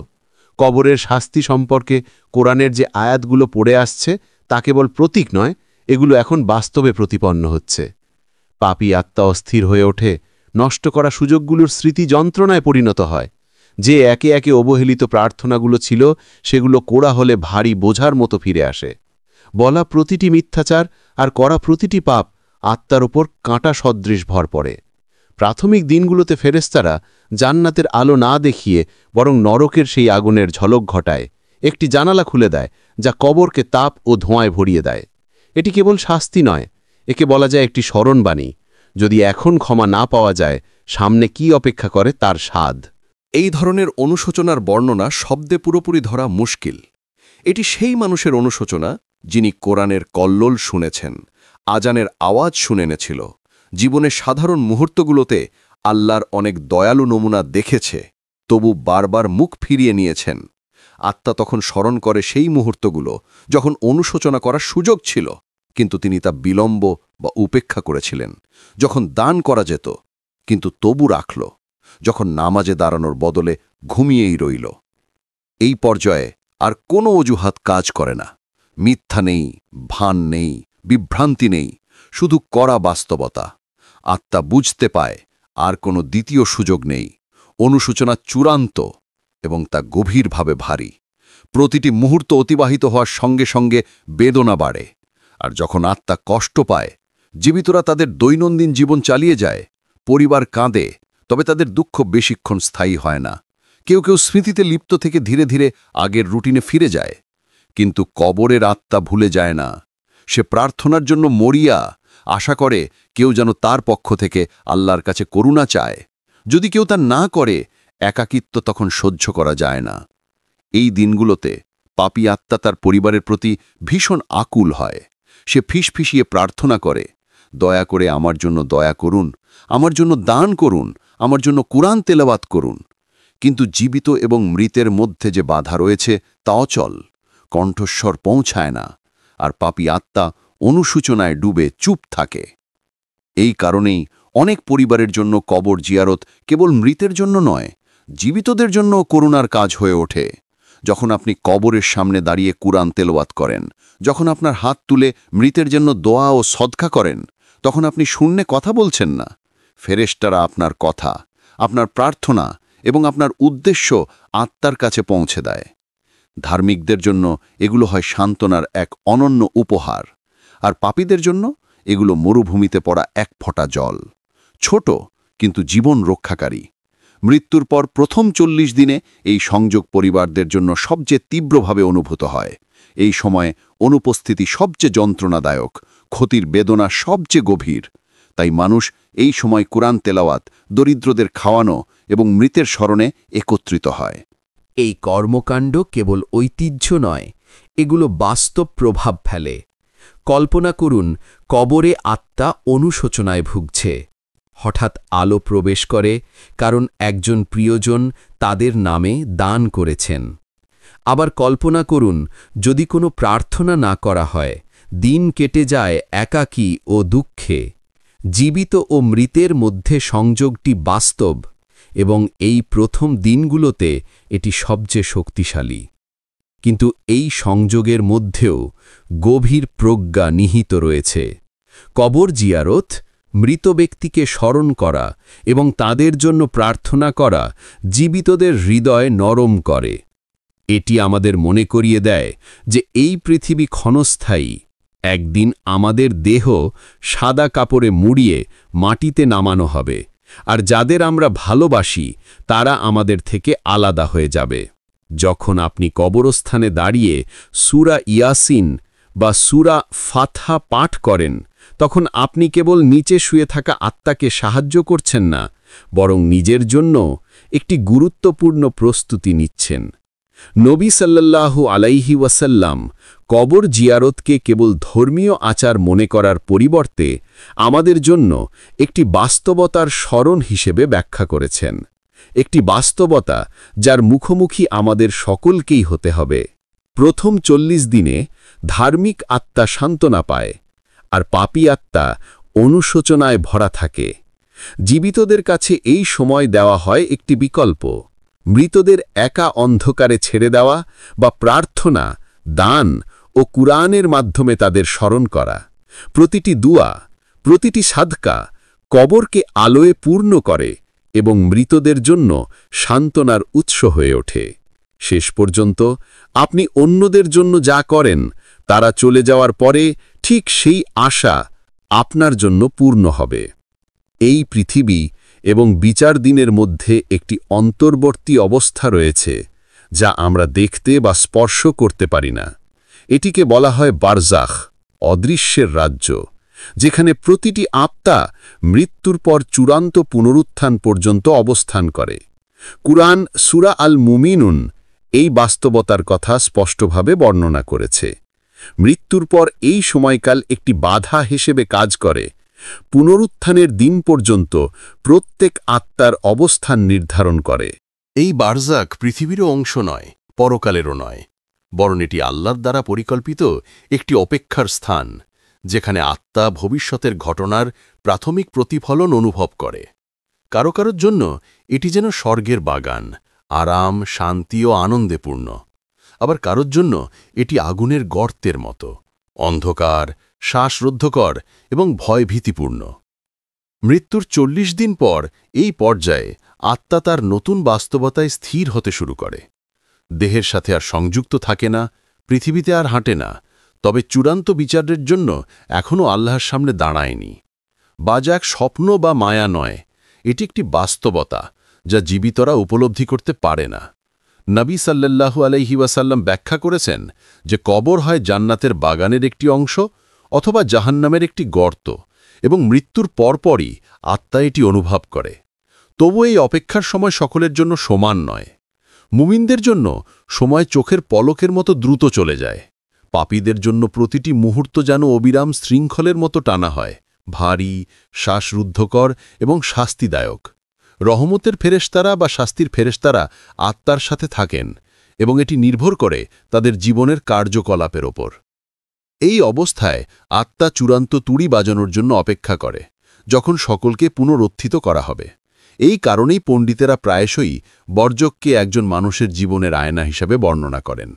কবরের শাস্তি সম্পর্কে কোরআনের যে আয়াতগুলো পড়ে আসছে তা কেবল প্রতীক নয়, এগুলো এখন বাস্তবে প্রতিপন্ন হচ্ছে। পাপী আত্মা অস্থির হয়ে ওঠে, নষ্ট করা সুযোগগুলোর স্মৃতি যন্ত্রণায় পরিণত হয়। যে একে একে অবহেলিত প্রার্থনাগুলো ছিল, সেগুলো কোড়া হলে ভারী বোঝার মতো ফিরে আসে। বলা প্রতিটি মিথ্যাচার আর করা প্রতিটি পাপ আত্মার ওপর কাঁটা সদৃশ ভর পড়ে। প্রাথমিক দিনগুলোতে ফেরেশতারা জান্নাতের আলো না দেখিয়ে বরং নরকের সেই আগুনের ঝলক ঘটায়, একটি জানালা খুলে দেয় যা কবরকে তাপ ও ধোঁয়ায় ভরিয়ে দেয়। এটি কেবল শাস্তি নয়, একে বলা যায় একটি স্মরণবাণী। যদি এখন ক্ষমা না পাওয়া যায়, সামনে কি অপেক্ষা করে তার স্বাদ। এই ধরনের অনুশোচনার বর্ণনা শব্দে পুরোপুরি ধরা মুশকিল। এটি সেই মানুষের অনুশোচনা যিনি কোরআনের কল্লোল শুনেছেন, আজানের আওয়াজ শুনে এনেছিল, জীবনের সাধারণ মুহূর্তগুলোতে আল্লাহর অনেক দয়ালু নমুনা দেখেছে, তবু বারবার মুখ ফিরিয়ে নিয়েছেন। আত্মা তখন স্মরণ করে সেই মুহূর্তগুলো যখন অনুশোচনা করার সুযোগ ছিল, কিন্তু তিনি তা বিলম্ব বা উপেক্ষা করেছিলেন। যখন দান করা যেত, কিন্তু তবু রাখল। যখন নামাজে দাঁড়ানোর বদলে ঘুমিয়েই রইল। এই পর্যায়ে আর কোনো অজুহাত কাজ করে না। মিথ্যা নেই, ভান নেই, বিভ্রান্তি নেই, শুধু কড়া বাস্তবতা। আত্মা বুঝতে পায় আর কোনো দ্বিতীয় সুযোগ নেই। অনুশোচনা চূড়ান্ত এবং তা গভীরভাবে ভারী। প্রতিটি মুহূর্ত অতিবাহিত হওয়ার সঙ্গে সঙ্গে বেদনা বাড়ে। আর যখন আত্মা কষ্ট পায়, জীবিতরা তাদের দৈনন্দিন জীবন চালিয়ে যায়। পরিবার কাঁদে, তবে তাদের দুঃখ বেশিক্ষণ স্থায়ী হয় না। কেউ কেউ স্মৃতিতে লিপ্ত থেকে ধীরে ধীরে আগের রুটিনে ফিরে যায়। কিন্তু কবরের আত্মা ভুলে যায় না। সে প্রার্থনার জন্য মরিয়া, আশা করে কেউ যেন তার পক্ষ থেকে আল্লাহর কাছে করুণা চায়। যদি কেউ তা না করে, একাকিত্ব তখন সহ্য করা যায় না। এই দিনগুলোতে পাপী আত্মা তার পরিবারের প্রতি ভীষণ আকুল হয়। সে ফিসফিসিয়ে প্রার্থনা করে, দয়া করে আমার জন্য দয়া করুন, আমার জন্য দান করুন, আমার জন্য কুরআন তেলাওয়াত করুন। কিন্তু জীবিত এবং মৃতের মধ্যে যে বাধা রয়েছে তা অচল, কণ্ঠস্বর পৌঁছায় না, আর পাপী আত্মা অনুশোচনায় ডুবে চুপ থাকে। এই কারণেই অনেক পরিবারের জন্য কবর জিয়ারত কেবল মৃতের জন্য নয়, জীবিতদের জন্য করুণার কাজ হয়ে ওঠে। যখন আপনি কবরের সামনে দাঁড়িয়ে কুরআন তেলাওয়াত করেন, যখন আপনার হাত তুলে মৃতের জন্য দোয়া ও সদকা করেন, তখন আপনি শূন্যে কথা বলছেন না। ফেরেশতারা আপনার কথা, আপনার প্রার্থনা এবং আপনার উদ্দেশ্য আত্মার কাছে পৌঁছে দেয়। ধার্মিকদের জন্য এগুলো হয় সান্ত্বনার এক অনন্য উপহার, আর পাপীদের জন্য এগুলো মরুভূমিতে পড়া এক ফোঁটা জল। ছোট কিন্তু জীবন রক্ষাকারী। মৃত্যুর পর প্রথম 40 দিনে এই সংযোগ পরিবারদের জন্য সবচেয়ে তীব্রভাবে অনুভূত হয়। এই সময়ে অনুপস্থিতি সবচেয়ে যন্ত্রণাদায়ক, ক্ষতির বেদনা সবচেয়ে গভীর। তাই মানুষ এই সময় কুরআন তেলাওয়াত, দরিদ্রদের খাওয়ানো এবং মৃতের স্মরণে একত্রিত হয়। এই কর্মকাণ্ড কেবল ঐতিহ্য নয়, এগুলো বাস্তব প্রভাব ফেলে। কল্পনা করুন, কবরে আত্মা অনুশোচনায় ভুগছে। হঠাৎ আলো প্রবেশ করে, কারণ একজন প্রিয়জন তাদের নামে দান করেছেন। আবার কল্পনা করুন, যদি কোনো প্রার্থনা না করা হয়, দিন কেটে যায় একাকী ও দুঃখে। জীবিত ও মৃতের মধ্যে সংযোগটি বাস্তব, এবং এই প্রথম দিনগুলোতে এটি সবচেয়ে শক্তিশালী। কিন্তু এই সংযোগের মধ্যেও গভীর প্রজ্ঞা নিহিত রয়েছে। কবর জিয়ারত, মৃত ব্যক্তিকে স্মরণ করা এবং তাদের জন্য প্রার্থনা করা জীবিতদের হৃদয় নরম করে। এটি আমাদের মনে করিয়ে দেয় যে এই পৃথিবী ক্ষণস্থায়ী। একদিন আমাদের দেহ সাদা কাপড়ে মুড়িয়ে মাটিতে নামানো হবে, আর যাদের আমরা ভালোবাসি তারা আমাদের থেকে আলাদা হয়ে যাবে। যখন আপনি কবরস্থানে দাঁড়িয়ে সূরা ইয়াসিন বা সূরা ফাতহা পাঠ করেন, তখন আপনি কেবল নিচে শুয়ে থাকা আত্মাকে সাহায্য করছেন না, বরং নিজের জন্য একটি গুরুত্বপূর্ণ প্রস্তুতি নিচ্ছেন। নবী সাল্লাল্লাহু আলাইহি ওয়াসাল্লাম কবর জিয়ারতকে কেবল ধর্মীয় আচার মনে করার পরিবর্তে আমাদের জন্য একটি বাস্তবতার স্মরণ হিসেবে ব্যাখ্যা করেছেন। একটি বাস্তবতা যার মুখোমুখি আমাদের সকলকেই হতে হবে। প্রথম 40 দিনে ধার্মিক আত্মা সান্ত্বনা পায়, আর পাপী আত্মা অনুশোচনায় ভরা থাকে। জীবিতদের কাছে এই সময় দেওয়া হয় একটি বিকল্প: মৃতদের একা অন্ধকারে ছেড়ে দেওয়া বা প্রার্থনা, দান ও কুরআনের মাধ্যমে তাদের স্মরণ করা। প্রতিটি দুয়া, প্রতিটি সাদকা কবরকে আলোয় পূর্ণ করে এবং মৃতদের জন্য সান্ত্বনার উৎস হয়ে ওঠে। শেষ পর্যন্ত আপনি অন্যদের জন্য যা করেন, তারা চলে যাওয়ার পরে ঠিক সেই আশা আপনার জন্য পূর্ণ হবে। এই পৃথিবী এবং বিচার দিনের মধ্যে একটি অন্তর্বর্তী অবস্থা রয়েছে, যা আমরা দেখতে বা স্পর্শ করতে পারি না। এটিকে বলা হয় বারজাখ, অদৃশ্যের রাজ্য, যেখানে প্রতিটি আত্মা মৃত্যুর পর চূড়ান্ত পুনরুত্থান পর্যন্ত অবস্থান করে। কুরআন সূরা আল মুমিনুন এই বাস্তবতার কথা স্পষ্টভাবে বর্ণনা করেছে। মৃত্যুর পর এই সময়কাল একটি বাধা হিসেবে কাজ করে, পুনরুত্থানের দিন পর্যন্ত প্রত্যেক আত্মার অবস্থান নির্ধারণ করে। এই বারজাক পৃথিবীরও অংশ নয়, পরকালেরও নয়, বরং এটি আল্লাহর দ্বারা পরিকল্পিত একটি অপেক্ষার স্থান, যেখানে আত্মা ভবিষ্যতের ঘটনার প্রাথমিক প্রতিফলন অনুভব করে। কারো কারোর জন্য এটি যেন স্বর্গের বাগান, আরাম, শান্তি ও আনন্দে পূর্ণ। আবার কারোর জন্য এটি আগুনের গর্তের মতো, অন্ধকার, শ্বাসরুদ্ধকর এবং ভয়ভীতিপূর্ণ। মৃত্যুর 40 দিন পর এই পর্যায়ে আত্মা তার নতুন বাস্তবতায় স্থির হতে শুরু করে। দেহের সাথে আর সংযুক্ত থাকে না, পৃথিবীতে আর হাঁটে না, তবে চূড়ান্ত বিচারের জন্য এখনও আল্লাহর সামনে দাঁড়ায়নি। বাজা এক স্বপ্ন বা মায়া নয়, এটি একটি বাস্তবতা যা জীবিতরা উপলব্ধি করতে পারে না। নবী সাল্লাল্লাহু আলাইহি ওয়াসাল্লাম ব্যাখ্যা করেছেন যে কবর হয় জান্নাতের বাগানের একটি অংশ অথবা জাহান্নামের একটি গর্ত, এবং মৃত্যুর পরপরই আত্মা এটি অনুভব করে। তবু এই অপেক্ষার সময় সকলের জন্য সমান নয়। মুমিনদের জন্য সময় চোখের পলকের মতো দ্রুত চলে যায়। পাপীদের জন্য প্রতিটি মুহূর্ত যেন অবিরাম শৃঙ্খলের মতো টানা হয়, ভারী, শ্বাসরুদ্ধকর এবং শাস্তিদায়ক। রহমতের ফেরেশতারা বা শাস্তির ফেরেশতারা আত্মার সাথে থাকেন, এবং এটি নির্ভর করে তাদের জীবনের কার্যকলাপের ওপর। এই অবস্থায় আত্মা চূড়ান্ত তুড়ি বাজানোর জন্য অপেক্ষা করে, যখন সকলকে পুনরুত্থিত করা হবে। এই কারণেই পণ্ডিতেরা প্রায়শই বর্জককে একজন মানুষের জীবনের আয়না হিসাবে বর্ণনা করেন।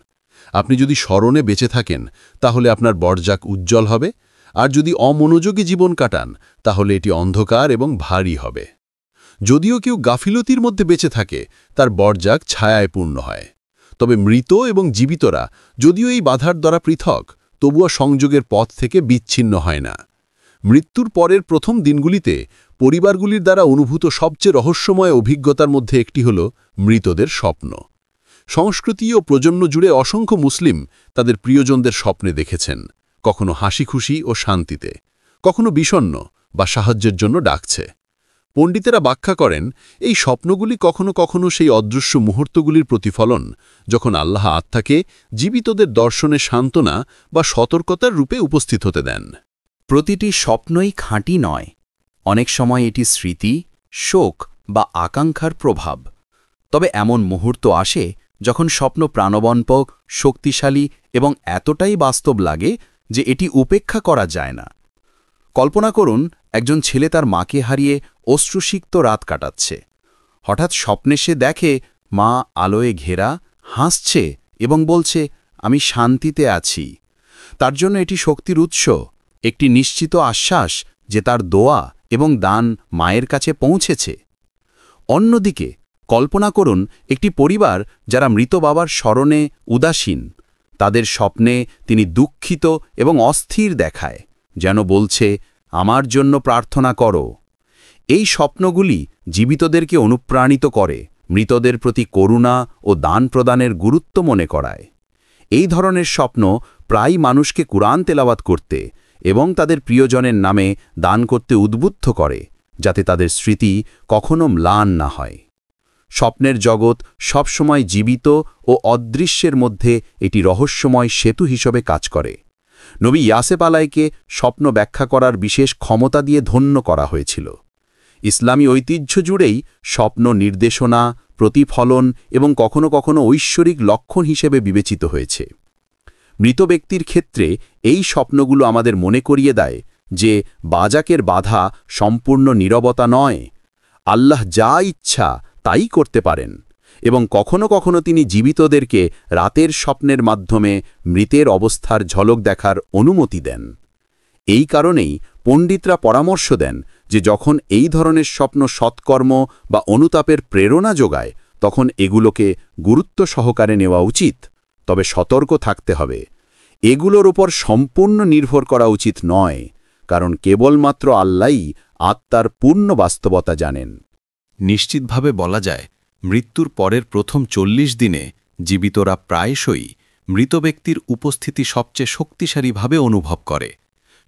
আপনি যদি স্মরণে বেঁচে থাকেন, তাহলে আপনার বর্জাক উজ্জ্বল হবে, আর যদি অমনোযোগী জীবন কাটান, তাহলে এটি অন্ধকার এবং ভারী হবে। যদিও কেউ গাফিলতির মধ্যে বেঁচে থাকে, তার বর্জাক ছায়ায় পূর্ণ হয়। তবে মৃত এবং জীবিতরা যদিও এই বাধার দ্বারা পৃথক, তবুও সংযোগের পথ থেকে বিচ্ছিন্ন হয় না। মৃত্যুর পরের প্রথম দিনগুলিতে পরিবারগুলির দ্বারা অনুভূত সবচেয়ে রহস্যময় অভিজ্ঞতার মধ্যে একটি হল মৃতদের স্বপ্ন। সংস্কৃতি ও প্রজন্ম জুড়ে অসংখ্য মুসলিম তাদের প্রিয়জনদের স্বপ্নে দেখেছেন, কখনো হাসি খুশি ও শান্তিতে, কখনো বিষণ্ণ বা সাহায্যের জন্য ডাকছে। পণ্ডিতেরা ব্যাখ্যা করেন, এই স্বপ্নগুলি কখনো কখনো সেই অদৃশ্য মুহূর্তগুলির প্রতিফলন, যখন আল্লাহ আত্মাকে জীবিতদের দর্শনে সান্ত্বনা বা সতর্কতার রূপে উপস্থিত হতে দেন। প্রতিটি স্বপ্নই খাঁটি নয়, অনেক সময় এটি স্মৃতি, শোক বা আকাঙ্ক্ষার প্রভাব। তবে এমন মুহূর্ত আসে যখন স্বপ্ন প্রাণবন্ত, শক্তিশালী এবং এতটাই বাস্তব লাগে যে এটি উপেক্ষা করা যায় না। কল্পনা করুন, একজন ছেলে তার মাকে হারিয়ে অশ্রুসিক্ত রাত কাটাচ্ছে। হঠাৎ স্বপ্নে সে দেখে মা আলোয় ঘেরা, হাসছে এবং বলছে, আমি শান্তিতে আছি। তার জন্য এটি শক্তির উৎস, একটি নিশ্চিত আশ্বাস যে তার দোয়া এবং দান মায়ের কাছে পৌঁছেছে। অন্যদিকে কল্পনা করুন একটি পরিবার যারা মৃত বাবার স্মরণে উদাসীন। তাদের স্বপ্নে তিনি দুঃখিত এবং অস্থির দেখায়, যেন বলছে, আমার জন্য প্রার্থনা করো। এই স্বপ্নগুলি জীবিতদেরকে অনুপ্রাণিত করে, মৃতদের প্রতি করুণা ও দান প্রদানের গুরুত্ব মনে করায়। এই ধরনের স্বপ্ন প্রায় মানুষকে কুরআন তেলাওয়াত করতে এবং তাদের প্রিয়জনের নামে দান করতে উদ্বুদ্ধ করে, যাতে তাদের স্মৃতি কখনো ম্লান না হয়। স্বপ্নের জগৎ সবসময় জীবিত ও অদৃশ্যের মধ্যে এটি রহস্যময় সেতু হিসেবে কাজ করে। নবী ইয়াসেপ আলাইকে স্বপ্ন ব্যাখ্যা করার বিশেষ ক্ষমতা দিয়ে ধন্য করা হয়েছিল। ইসলামী ঐতিহ্য জুড়েই স্বপ্ন নির্দেশনা, প্রতিফলন এবং কখনো কখনো ঐশ্বরিক লক্ষণ হিসেবে বিবেচিত হয়েছে। মৃত ব্যক্তির ক্ষেত্রে এই স্বপ্নগুলো আমাদের মনে করিয়ে দেয় যে বাজাকের বাধা সম্পূর্ণ নীরবতা নয়। আল্লাহ যা ইচ্ছা তাই করতে পারেন এবং কখনো কখনো তিনি জীবিতদেরকে রাতের স্বপ্নের মাধ্যমে মৃতের অবস্থার ঝলক দেখার অনুমতি দেন। এই কারণেই পণ্ডিতরা পরামর্শ দেন যে যখন এই ধরনের স্বপ্ন সৎকর্ম বা অনুতাপের প্রেরণা যোগায়, তখন এগুলোকে গুরুত্ব সহকারে নেওয়া উচিত, তবে সতর্ক থাকতে হবে। এগুলোর উপর সম্পূর্ণ নির্ভর করা উচিত নয়, কারণ কেবলমাত্র আল্লাহই আত্মার পূর্ণ বাস্তবতা জানেন। নিশ্চিতভাবে বলা যায়, মৃত্যুর পরের প্রথম 40 দিনে জীবিতরা প্রায়শই মৃত ব্যক্তির উপস্থিতি সবচেয়ে শক্তিশালীভাবে অনুভব করে।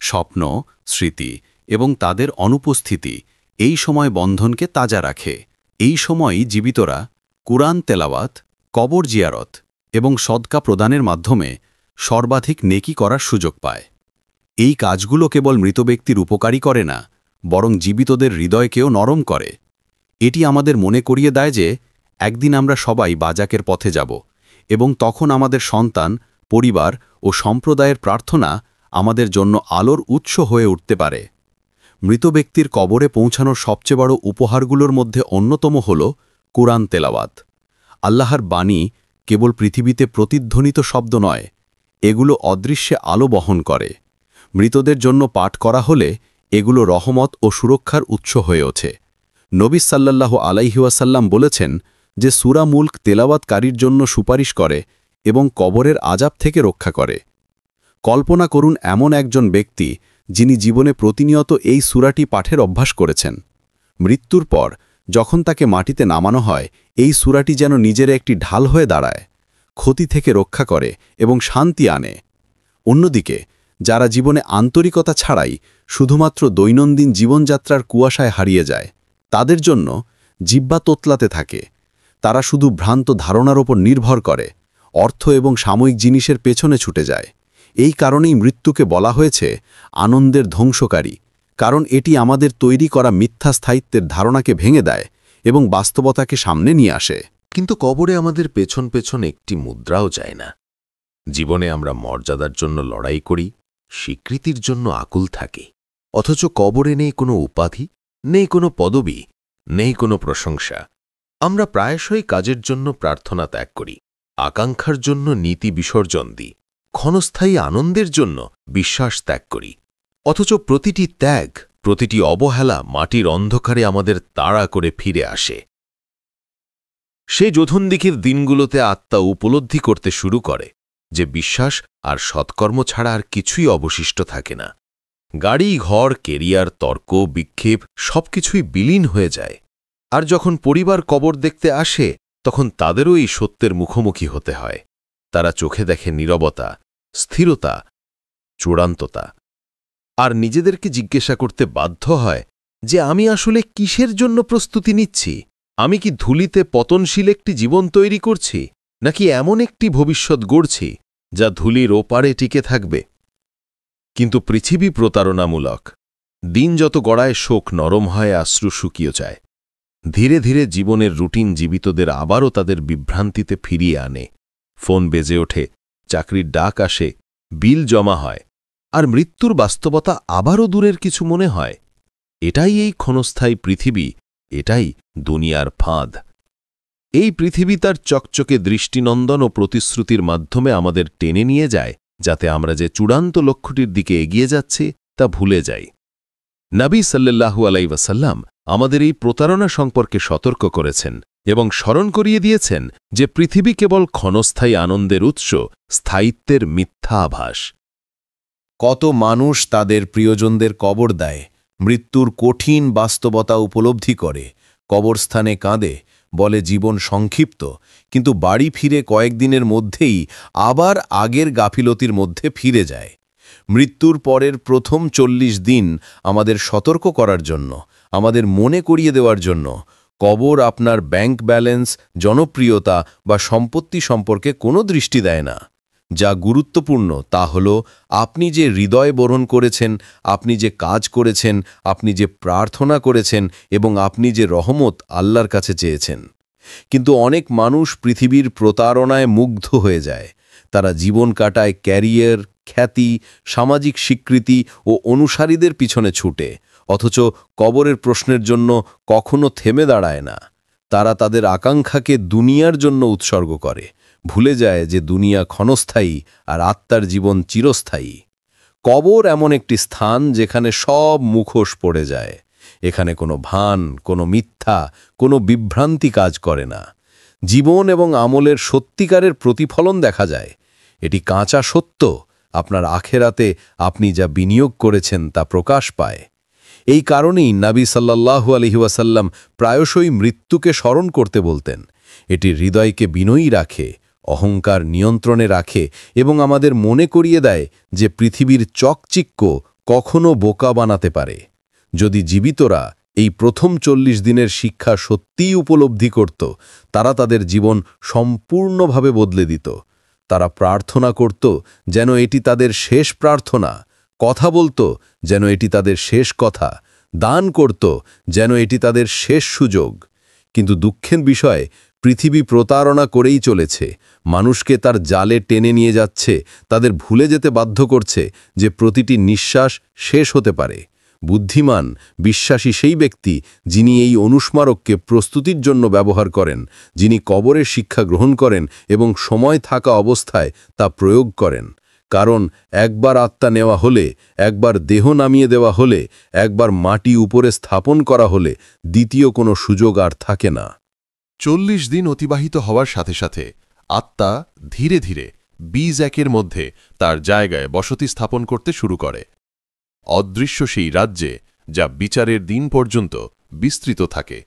স্বপ্ন, স্মৃতি এবং তাদের অনুপস্থিতি এই সময় বন্ধনকে তাজা রাখে। এই সময়ই জীবিতরা কুরআন তেলাওয়াত, কবর জিয়ারত এবং সদকা প্রদানের মাধ্যমে সর্বাধিক নেকি করার সুযোগ পায়। এই কাজগুলো কেবল মৃত ব্যক্তির উপকারী করে না, বরং জীবিতদের হৃদয়কেও নরম করে। এটি আমাদের মনে করিয়ে দেয় যে একদিন আমরা সবাই বাজাকের পথে যাব এবং তখন আমাদের সন্তান, পরিবার ও সম্প্রদায়ের প্রার্থনা আমাদের জন্য আলোর উৎস হয়ে উঠতে পারে। মৃত ব্যক্তির কবরে পৌঁছানোর সবচেয়ে বড় উপহারগুলোর মধ্যে অন্যতম হল কুরআন তেলাওয়াত। আল্লাহর বাণী কেবল পৃথিবীতে প্রতিধ্বনিত শব্দ নয়, এগুলো অদৃশ্যে আলো বহন করে। মৃতদের জন্য পাঠ করা হলে এগুলো রহমত ও সুরক্ষার উৎস হয়ে ওঠে। নবী সাল্লাল্লাহু আলাইহি ওয়াসাল্লাম বলেছেন যে সূরা মুলক তেলাওয়াতকারীর জন্য সুপারিশ করে এবং কবরের আযাব থেকে রক্ষা করে। কল্পনা করুন এমন একজন ব্যক্তি যিনি জীবনে প্রতিনিয়ত এই সূরাটি পাঠের অভ্যাস করেছেন। মৃত্যুর পর যখন তাকে মাটিতে নামানো হয়, এই সূরাটি যেন নিজের একটি ঢাল হয়ে দাঁড়ায়, ক্ষতি থেকে রক্ষা করে এবং শান্তি আনে। অন্যদিকে যারা জীবনে আন্তরিকতা ছাড়াই শুধুমাত্র দৈনন্দিন জীবনযাত্রার কুয়াশায় হারিয়ে যায়, তাদের জন্য জিহ্বা তোতলাতে থাকে। তারা শুধু ভ্রান্ত ধারণার ওপর নির্ভর করে, অর্থ এবং সাময়িক জিনিসের পেছনে ছুটে যায়। এই কারণেই মৃত্যুকে বলা হয়েছে আনন্দের ধ্বংসকারী, কারণ এটি আমাদের তৈরি করা মিথ্যা স্থায়িত্বের ধারণাকে ভেঙে দেয় এবং বাস্তবতাকে সামনে নিয়ে আসে। কিন্তু কবরে আমাদের পেছন পেছন একটি মুদ্রাও যায় না। জীবনে আমরা মর্যাদার জন্য লড়াই করি, স্বীকৃতির জন্য আকুল থাকি, অথচ কবরে নেই কোনো উপাধি, নেই কোনো পদবি, নেই কোনো প্রশংসা। আমরা প্রায়শই কাজের জন্য প্রার্থনা ত্যাগ করি, আকাঙ্ক্ষার জন্য নীতি বিসর্জন দিই, ক্ষণস্থায়ী আনন্দের জন্য বিশ্বাস ত্যাগ করি। অথচ প্রতিটি ত্যাগ, প্রতিটি অবহেলা মাটির অন্ধকারে আমাদের তাড়া করে ফিরে আসে। সে যোধনদিঘির দিনগুলোতে আত্মা উপলব্ধি করতে শুরু করে যে বিশ্বাস আর সৎকর্ম ছাড়া আর কিছুই অবশিষ্ট থাকে না। গাড়ি, ঘর, কেরিয়ার, তর্ক, বিক্ষেপ সবকিছুই বিলীন হয়ে যায়। আর যখন পরিবার কবর দেখতে আসে, তখন তাদেরও এই সত্যের মুখোমুখি হতে হয়। তারা চোখে দেখে নীরবতা, স্থিরতা, চূড়ান্ততা, আর নিজেদেরকে জিজ্ঞাসা করতে বাধ্য হয় যে আমি আসলে কিসের জন্য প্রস্তুতি নিচ্ছি? আমি কি ধুলিতে পতনশীল একটি জীবন তৈরি করছি, নাকি এমন একটি ভবিষ্যৎ গড়ছি যা ধুলির ওপারে টিকে থাকবে? কিন্তু পৃথিবী প্রতারণামূলক। দিন যত গড়ায় শোক নরম হয়, আশ্রু শুকিয়ে যায়। ধীরে ধীরে জীবনের রুটিন জীবিতদের আবারও তাদের বিভ্রান্তিতে ফিরিয়ে আনে। ফোন বেজে ওঠে, চাকরির ডাক আসে, বিল জমা হয়, আর মৃত্যুর বাস্তবতা আবারও দূরের কিছু মনে হয়। এটাই এই ক্ষণস্থায়ী পৃথিবী, এটাই দুনিয়ার ফাঁদ। এই পৃথিবী তার চকচকে দৃষ্টিনন্দন ও প্রতিশ্রুতির মাধ্যমে আমাদের টেনে নিয়ে যায়, যাতে আমরা যে চূড়ান্ত লক্ষ্যটির দিকে এগিয়ে যাচ্ছি তা ভুলে যাই। নবী সাল্লাল্লাহু আলাইহি ওয়াসাল্লাম আমাদের এই প্রতারণা সম্পর্কে সতর্ক করেছেন এবং স্মরণ করিয়ে দিয়েছেন যে পৃথিবী কেবল ক্ষণস্থায়ী আনন্দের উৎস, স্থায়িত্বের মিথ্যা আভাস। কত মানুষ তাদের প্রিয়জনদের কবর দেয়, মৃত্যুর কঠিন বাস্তবতা উপলব্ধি করে, কবরস্থানে কাঁদে, বলে জীবন সংক্ষিপ্ত, কিন্তু বাড়ি ফিরে কয়েকদিনের মধ্যেই আবার আগের গাফিলতির মধ্যে ফিরে যায়। মৃত্যুর পরের প্রথম 40 দিন আমাদের সতর্ক করার জন্য, আমাদের মনে করিয়ে দেওয়ার জন্য, কবর আপনার ব্যাংক ব্যালেন্স, জনপ্রিয়তা বা সম্পত্তি সম্পর্কে কোনো দৃষ্টি দেয় না। যা গুরুত্বপূর্ণ তা হল আপনি যে হৃদয় বরণ করেছেন, আপনি যে কাজ করেছেন, আপনি যে প্রার্থনা করেছেন এবং আপনি যে রহমত আল্লাহর কাছে চেয়েছেন। কিন্তু অনেক মানুষ পৃথিবীর প্রতারণায় মুগ্ধ হয়ে যায়। তারা জীবন কাটায় ক্যারিয়ার, খ্যাতি, সামাজিক স্বীকৃতি ও অনুসারীদের পিছনে ছুটে, অথচ কবরের প্রশ্নের জন্য কখনো থেমে দাঁড়ায় না। তারা তাদের আকাঙ্ক্ষাকে দুনিয়ার জন্য উৎসর্গ করে, ভুলে যায় যে দুনিয়া ক্ষণস্থায়ী আর আত্মার জীবন চিরস্থায়ী। কবর এমন একটি স্থান যেখানে সব মুখোশ পড়ে যায়। এখানে কোনো ভান, কোনো মিথ্যা, কোনো বিভ্রান্তি কাজ করে না। জীবন এবং আমলের সত্যিকারের প্রতিফলন দেখা যায়। এটি কাঁচা সত্য, আপনার আখেরাতে আপনি যা বিনিয়োগ করেছেন তা প্রকাশ পায়। এই কারণেই নবী সাল্লাল্লাহু আলাইহি ওয়াসাল্লাম প্রায়শই মৃত্যুকে স্মরণ করতে বলতেন। এটি হৃদয়কে বিনয়ী রাখে, অহংকার নিয়ন্ত্রণে রাখে এবং আমাদের মনে করিয়ে দেয় যে পৃথিবীর চকচিক্য কখনো বোকা বানাতে পারে। যদি জীবিতরা এই প্রথম 40 দিনের শিক্ষা সত্যিই উপলব্ধি করত, তারা তাদের জীবন সম্পূর্ণভাবে বদলে দিত। তারা প্রার্থনা করত যেন এটি তাদের শেষ প্রার্থনা, কথা বলতো যেন এটি তাদের শেষ কথা, দান করত যেন এটি তাদের শেষ সুযোগ। কিন্তু দুঃখের বিষয়, পৃথিবী প্রতারণা করেই চলেছে, মানুষকে তার জালে টেনে নিয়ে যাচ্ছে, তাদের ভুলে যেতে বাধ্য করছে যে প্রতিটি নিঃশ্বাস শেষ হতে পারে। বুদ্ধিমান, বিশ্বাসী সেই ব্যক্তি যিনি এই অনুস্মারককে প্রস্তুতির জন্য ব্যবহার করেন, যিনি কবরের শিক্ষা গ্রহণ করেন এবং সময় থাকা অবস্থায় তা প্রয়োগ করেন। কারণ একবার আত্মা নেওয়া হলে, একবার দেহ নামিয়ে দেওয়া হলে, একবার মাটি উপরে স্থাপন করা হলে দ্বিতীয় কোনো সুযোগ আর থাকে না। 40 দিন অতিবাহিত হওয়ার সাথে সাথে আত্মা ধীরে ধীরে বীজ একের মধ্যে তার জায়গায় বসতি স্থাপন করতে শুরু করে, অদৃশ্য সেই রাজ্যে, যা বিচারের দিন পর্যন্ত বিস্তৃত থাকে।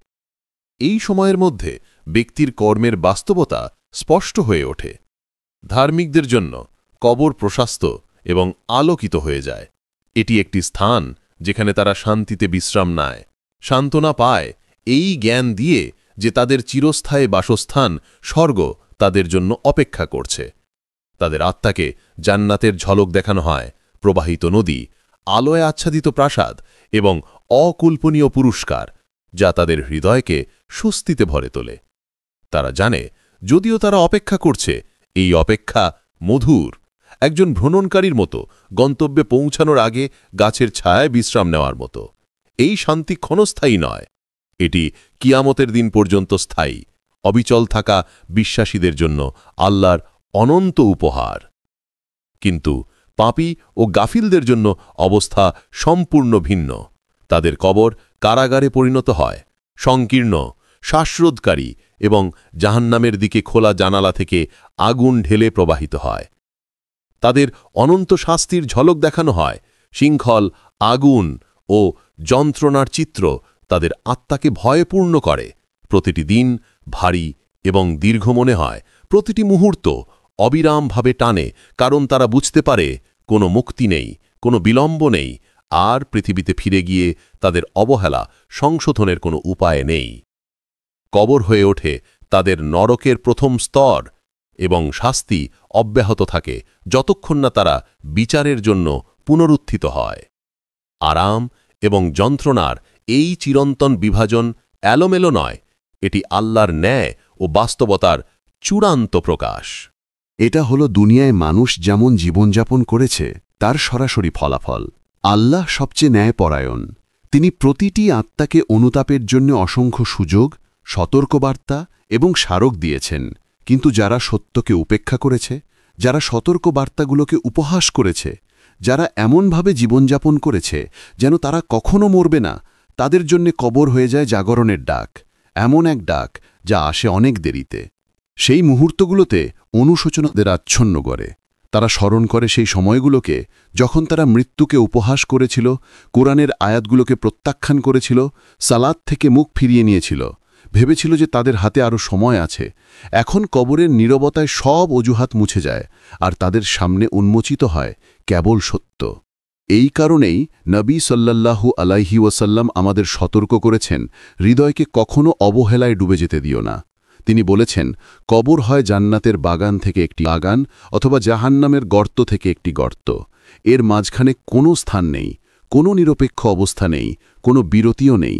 এই সময়ের মধ্যে ব্যক্তির কর্মের বাস্তবতা স্পষ্ট হয়ে ওঠে। ধার্মিকদের জন্য কবর প্রশস্ত এবং আলোকিত হয়ে যায়। এটি একটি স্থান যেখানে তারা শান্তিতে বিশ্রাম নেয়, সান্ত্বনা পায়, এই জ্ঞান দিয়ে যে তাদের চিরস্থায়ী বাসস্থান স্বর্গ তাদের জন্য অপেক্ষা করছে। তাদের আত্মাকে জান্নাতের ঝলক দেখানো হয়, প্রবাহিত নদী, আলোয় আচ্ছাদিত প্রাসাদ এবং অকল্পনীয় পুরস্কার, যা তাদের হৃদয়কে স্বস্তিতে ভরে তোলে। তারা জানে, যদিও তারা অপেক্ষা করছে, এই অপেক্ষা মধুর, একজন ভ্রমণকারীর মতো গন্তব্যে পৌঁছানোর আগে গাছের ছায়ায় বিশ্রাম নেওয়ার মতো। এই শান্তি ক্ষণস্থায়ী নয়, এটি কিয়ামতের দিন পর্যন্ত স্থায়ী, অবিচল থাকা বিশ্বাসীদের জন্য আল্লাহর অনন্ত উপহার। কিন্তু পাপী ও গাফিলদের জন্য অবস্থা সম্পূর্ণ ভিন্ন। তাদের কবর কারাগারে পরিণত হয়, সংকীর্ণ, শ্বাসরোধকারী এবং জাহান্নামের দিকে খোলা জানালা থেকে আগুন ঢেলে প্রবাহিত হয়। তাদের অনন্ত শাস্তির ঝলক দেখানো হয়, শৃঙ্খল, আগুন ও যন্ত্রণার চিত্র তাদের আত্মাকে ভয়পূর্ণ করে। প্রতিটি দিন ভারী এবং দীর্ঘ মনে হয়, প্রতিটি মুহূর্ত অবিরামভাবে টানে, কারণ তারা বুঝতে পারে কোনো মুক্তি নেই, কোনো বিলম্ব নেই, আর পৃথিবীতে ফিরে গিয়ে তাদের অবহেলা সংশোধনের কোনো উপায় নেই। কবর হয়ে ওঠে তাদের নরকের প্রথম স্তর এবং শাস্তি অব্যাহত থাকে যতক্ষণ না তারা বিচারের জন্য পুনরুত্থিত হয়। আরাম এবং যন্ত্রণার এই চিরন্তন বিভাজন এলোমেলো নয়, এটি আল্লাহর ন্যায় ও বাস্তবতার চূড়ান্ত প্রকাশ। এটা হলো দুনিয়ায় মানুষ যেমন জীবনযাপন করেছে তার সরাসরি ফলাফল। আল্লাহ সবচেয়ে ন্যায়পরায়ণ। তিনি প্রতিটি আত্মাকে অনুতাপের জন্য অসংখ্য সুযোগ, সতর্কবার্তা এবং স্মারক দিয়েছেন, কিন্তু যারা সত্যকে উপেক্ষা করেছে, যারা সতর্কবার্তাগুলোকে উপহাস করেছে, যারা এমনভাবে জীবনযাপন করেছে যেন তারা কখনো মরবে না, তাদের জন্য কবর হয়ে যায় জাগরণের ডাক, এমন এক ডাক যা আসে অনেক দেরিতে। সেই মুহূর্তগুলোতে অনুশোচনাদের আচ্ছন্ন করে। তারা স্মরণ করে সেই সময়গুলোকে যখন তারা মৃত্যুকে উপহাস করেছিল, কোরআনের আয়াতগুলোকে প্রত্যাখ্যান করেছিল, সালাত থেকে মুখ ফিরিয়ে নিয়েছিল, ভেবেছিল যে তাদের হাতে আরও সময় আছে। এখন কবরের নীরবতায় সব অজুহাত মুছে যায়, আর তাদের সামনে উন্মোচিত হয় কেবল সত্য। এই কারণেই নবী সাল্লাল্লাহু আলাইহি ওয়াসাল্লাম আমাদের সতর্ক করেছেন, হৃদয়কে কখনো অবহেলায় ডুবে যেতে দিও না। তিনি বলেছেন, কবর হয় জান্নাতের বাগান থেকে একটি বাগান অথবা জাহান্নামের গর্ত থেকে একটি গর্ত। এর মাঝখানে কোনো স্থান নেই, কোনো নিরপেক্ষ অবস্থা নেই, কোনো বিরতিও নেই।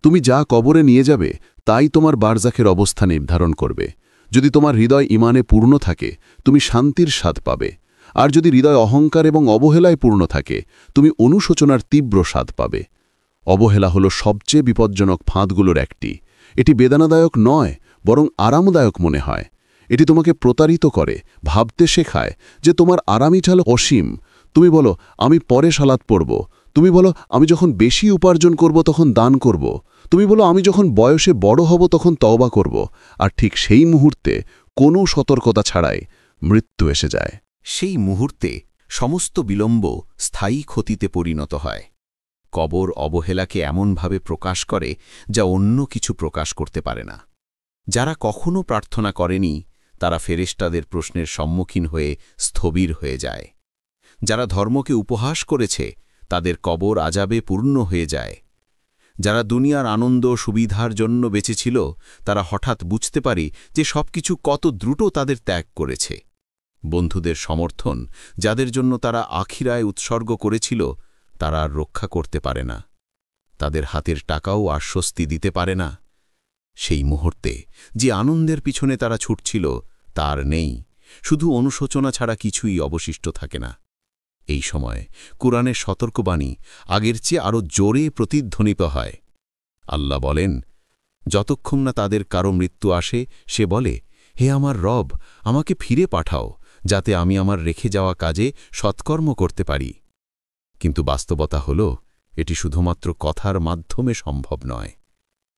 তুমি যা কবরে নিয়ে যাবে তাই তোমার বারজাখের অবস্থা নির্ধারণ করবে। যদি তোমার হৃদয় ঈমানে পূর্ণ থাকে, তুমি শান্তির স্বাদ পাবে, আর যদি হৃদয় অহংকার এবং অবহেলায় পূর্ণ থাকে, তুমি অনুশোচনার তীব্র স্বাদ পাবে। অবহেলা হল সবচেয়ে বিপজ্জনক ফাঁদগুলোর একটি। এটি বেদনাদায়ক নয়, বরং আরামদায়ক মনে হয়। এটি তোমাকে প্রতারিত করে, ভাবতে শেখায় যে তোমার আরামিঠাল অসীম। তুমি বলো, আমি পরে সালাত পড়ব। তুমি বলো, আমি যখন বেশি উপার্জন করব তখন দান করব। তুমি বলো, আমি যখন বয়সে বড় হব তখন তওবা করব। আর ঠিক সেই মুহূর্তে কোনো সতর্কতা ছাড়াই মৃত্যু এসে যায়। সেই মুহূর্তে সমস্ত বিলম্ব স্থায়ী ক্ষতিতে পরিণত হয়। কবর অবহেলাকে এমনভাবে প্রকাশ করে যা অন্য কিছু প্রকাশ করতে পারে না। যারা কখনো প্রার্থনা করেনি তারা ফেরেশতাদের প্রশ্নের সম্মুখীন হয়ে স্থবির হয়ে যায়। যারা ধর্মকে উপহাস করেছে তাদের কবর আযাবে পূর্ণ হয়ে যায়। যারা দুনিয়ার আনন্দ সুবিধার জন্য বেঁচেছিল তারা হঠাৎ বুঝতে পারে যে সবকিছু কত দ্রুত তাদের ত্যাগ করেছে। বন্ধুদের সমর্থন, যাদের জন্য তারা আখিরায় উৎসর্গ করেছিল, তারা আর রক্ষা করতে পারে না। তাদের হাতের টাকাও আশ্বস্তি দিতে পারে না। সেই মুহূর্তে যে আনন্দের পিছনে তারা ছুটছিল তার নেই, শুধু অনুশোচনা ছাড়া কিছুই অবশিষ্ট থাকে না। এই সময় কুরআনের সতর্কবাণী আগের চেয়ে আরও জোরে প্রতিধ্বনিত হয়। আল্লাহ বলেন, যতক্ষণ না তাদের কারো মৃত্যু আসে সে বলে, হে আমার রব, আমাকে ফিরে পাঠাও যাতে আমি আমার রেখে যাওয়া কাজে সৎকর্ম করতে পারি। কিন্তু বাস্তবতা হল, এটি শুধুমাত্র কথার মাধ্যমে সম্ভব নয়।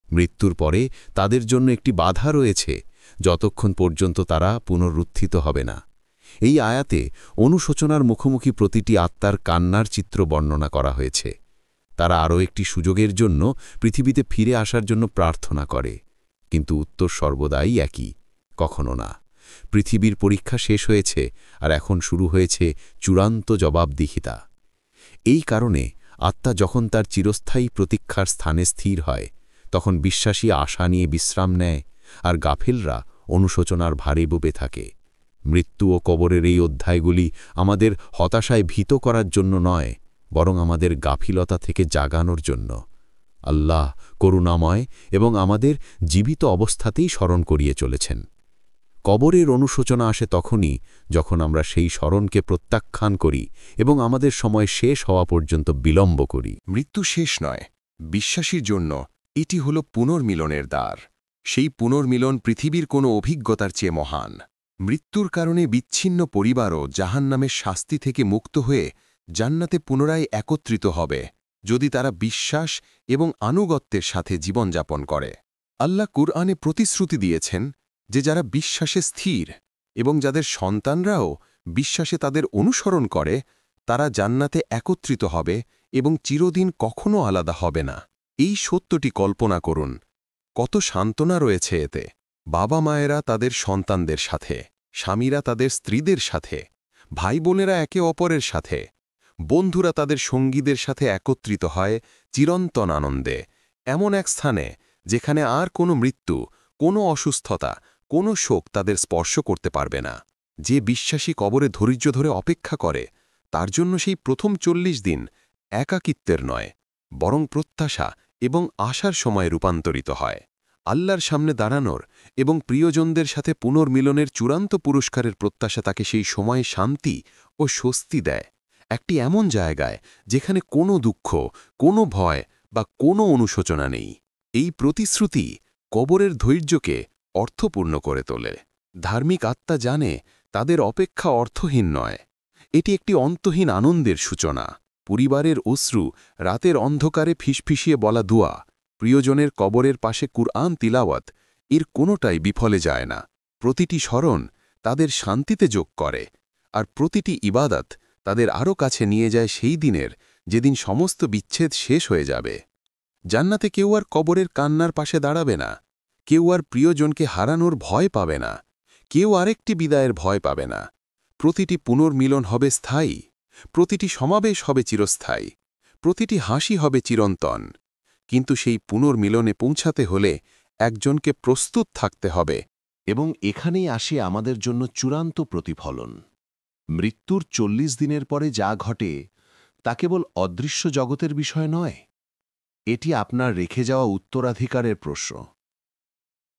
মৃত্যুর পরে তাদের জন্য একটি বাধা রয়েছে, যতক্ষণ পর্যন্ত তারা পুনরুত্থিত হবে না। এই আয়াতে অনুশোচনার মুখোমুখি প্রতিটি আত্মার কান্নার চিত্র বর্ণনা করা হয়েছে। তারা আরও একটি সুযোগের জন্য পৃথিবীতে ফিরে আসার জন্য প্রার্থনা করে, কিন্তু উত্তর সর্বদাই একই, কখনো না। পৃথিবীর পরীক্ষা শেষ হয়েছে আর এখন শুরু হয়েছে চূড়ান্ত জবাবদিহিতা। এই কারণে আত্মা যখন তার চিরস্থায়ী প্রতীক্ষার স্থানে স্থির হয়, তখন বিশ্বাসী আশা নিয়ে বিশ্রাম নেয়, আর গাফিলরা অনুশোচনার ভারে ডুবে থাকে। মৃত্যু ও কবরের এই অধ্যায়গুলি আমাদের হতাশায় ভীত করার জন্য নয়, বরং আমাদের গাফিলতা থেকে জাগানোর জন্য। আল্লাহ করুণাময় এবং আমাদের জীবিত অবস্থাতেই স্মরণ করিয়ে চলেছেন। কবরের অনুশোচনা আসে তখনই যখন আমরা সেই স্মরণকে প্রত্যাখ্যান করি এবং আমাদের সময় শেষ হওয়া পর্যন্ত বিলম্ব করি। মৃত্যু শেষ নয়, বিশ্বাসীর জন্য এটি হল পুনর্মিলনের দ্বার। সেই পুনর্মিলন পৃথিবীর কোনো অভিজ্ঞতার চেয়ে মহান। মৃত্যুর কারণে বিচ্ছিন্ন পরিবারও জাহান্নামের শাস্তি থেকে মুক্ত হয়ে জান্নাতে পুনরায় একত্রিত হবে, যদি তারা বিশ্বাস এবং আনুগত্যের সাথে জীবনযাপন করে। আল্লাহ কুরআনে প্রতিশ্রুতি দিয়েছেন যে যারা বিশ্বাসে স্থির এবং যাদের সন্তানরাও বিশ্বাসে তাদের অনুসরণ করে, তারা জান্নাতে একত্রিত হবে এবং চিরদিন কখনো আলাদা হবে না। এই সত্যটি কল্পনা করুন, কত সান্ত্বনা রয়েছে এতে। বাবা মায়েরা তাদের সন্তানদের সাথে, স্বামীরা তাদের স্ত্রীদের সাথে, ভাই বোনেরা একে অপরের সাথে, বন্ধুরা তাদের সঙ্গীদের সাথে একত্রিত হয় চিরন্তন আনন্দে, এমন এক স্থানে যেখানে আর কোনো মৃত্যু, কোনো অসুস্থতা, কোনো শোক তাদের স্পর্শ করতে পারবে না। যে বিশ্বাসী কবরে ধৈর্য ধরে অপেক্ষা করে, তার জন্য সেই প্রথম 40 দিন একাকিত্বের নয়, বরং প্রত্যাশা এবং আশার সময়ে রূপান্তরিত হয়। আল্লাহর সামনে দাঁড়ানোর এবং প্রিয়জনদের সাথে পুনর্মিলনের চূড়ান্ত পুরস্কারের প্রত্যাশা তাকে সেই সময়ে শান্তি ও স্বস্তি দেয়, একটি এমন জায়গায় যেখানে কোনো দুঃখ, কোনো ভয় বা কোনো অনুশোচনা নেই। এই প্রতিশ্রুতি কবরের ধৈর্যকে অর্থপূর্ণ করে তোলে। ধার্মিক আত্মা জানে তাদের অপেক্ষা অর্থহীন নয়, এটি একটি অন্তহীন আনন্দের সূচনা। পরিবারের অশ্রু, রাতের অন্ধকারে ফিসফিসিয়ে বলা দুয়া, প্রিয়জনের কবরের পাশে কুরআন তিলাওয়াত, এর কোনোটাই বিফলে যায় না। প্রতিটি স্মরণ তাদের শান্তিতে যোগ করে, আর প্রতিটি ইবাদত তাদের আরও কাছে নিয়ে যায় সেই দিনের যেদিন সমস্ত বিচ্ছেদ শেষ হয়ে যাবে। জান্নাতে কেউ আর কবরের কান্নার পাশে দাঁড়াবে না, কেউ আর প্রিয়জনকে হারানোর ভয় পাবে না, কেউ আরেকটি বিদায়ের ভয় পাবে না। প্রতিটি পুনর্মিলন হবে স্থায়ী, প্রতিটি সমাবেশ হবে চিরস্থায়ী, প্রতিটি হাসি হবে চিরন্তন। কিন্তু সেই পুনর্মিলনে পৌঁছাতে হলে একজনকে প্রস্তুত থাকতে হবে, এবং এখানেই আসে আমাদের জন্য চূড়ান্ত প্রতিফলন। মৃত্যুর ৪০ দিনের পরে যা ঘটে তা কেবল অদৃশ্য জগতের বিষয় নয়, এটি আপনার রেখে যাওয়া উত্তরাধিকারের প্রশ্ন।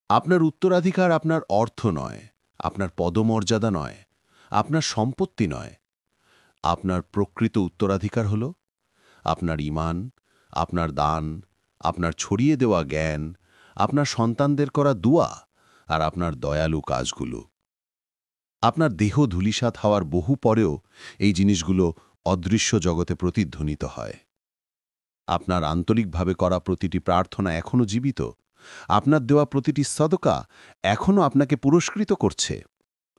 আপনার উত্তরাধিকার আপনার অর্থ নয়, আপনার পদমর্যাদা নয়, আপনার সম্পত্তি নয়। আপনার প্রকৃত উত্তরাধিকার হল আপনার ঈমান, আপনার দান, আপনার ছড়িয়ে দেওয়া জ্ঞান, আপনার সন্তানদের করা দুয়া আর আপনার দয়ালু কাজগুলো। আপনার দেহ ধূলিসাৎ হওয়ার বহু পরেও এই জিনিসগুলো অদৃশ্য জগতে প্রতিধ্বনিত হয়। আপনার আন্তরিকভাবে করা প্রতিটি প্রার্থনা এখনও জীবিত, আপনার দেওয়া প্রতিটি সদকা এখনও আপনাকে পুরস্কৃত করছে,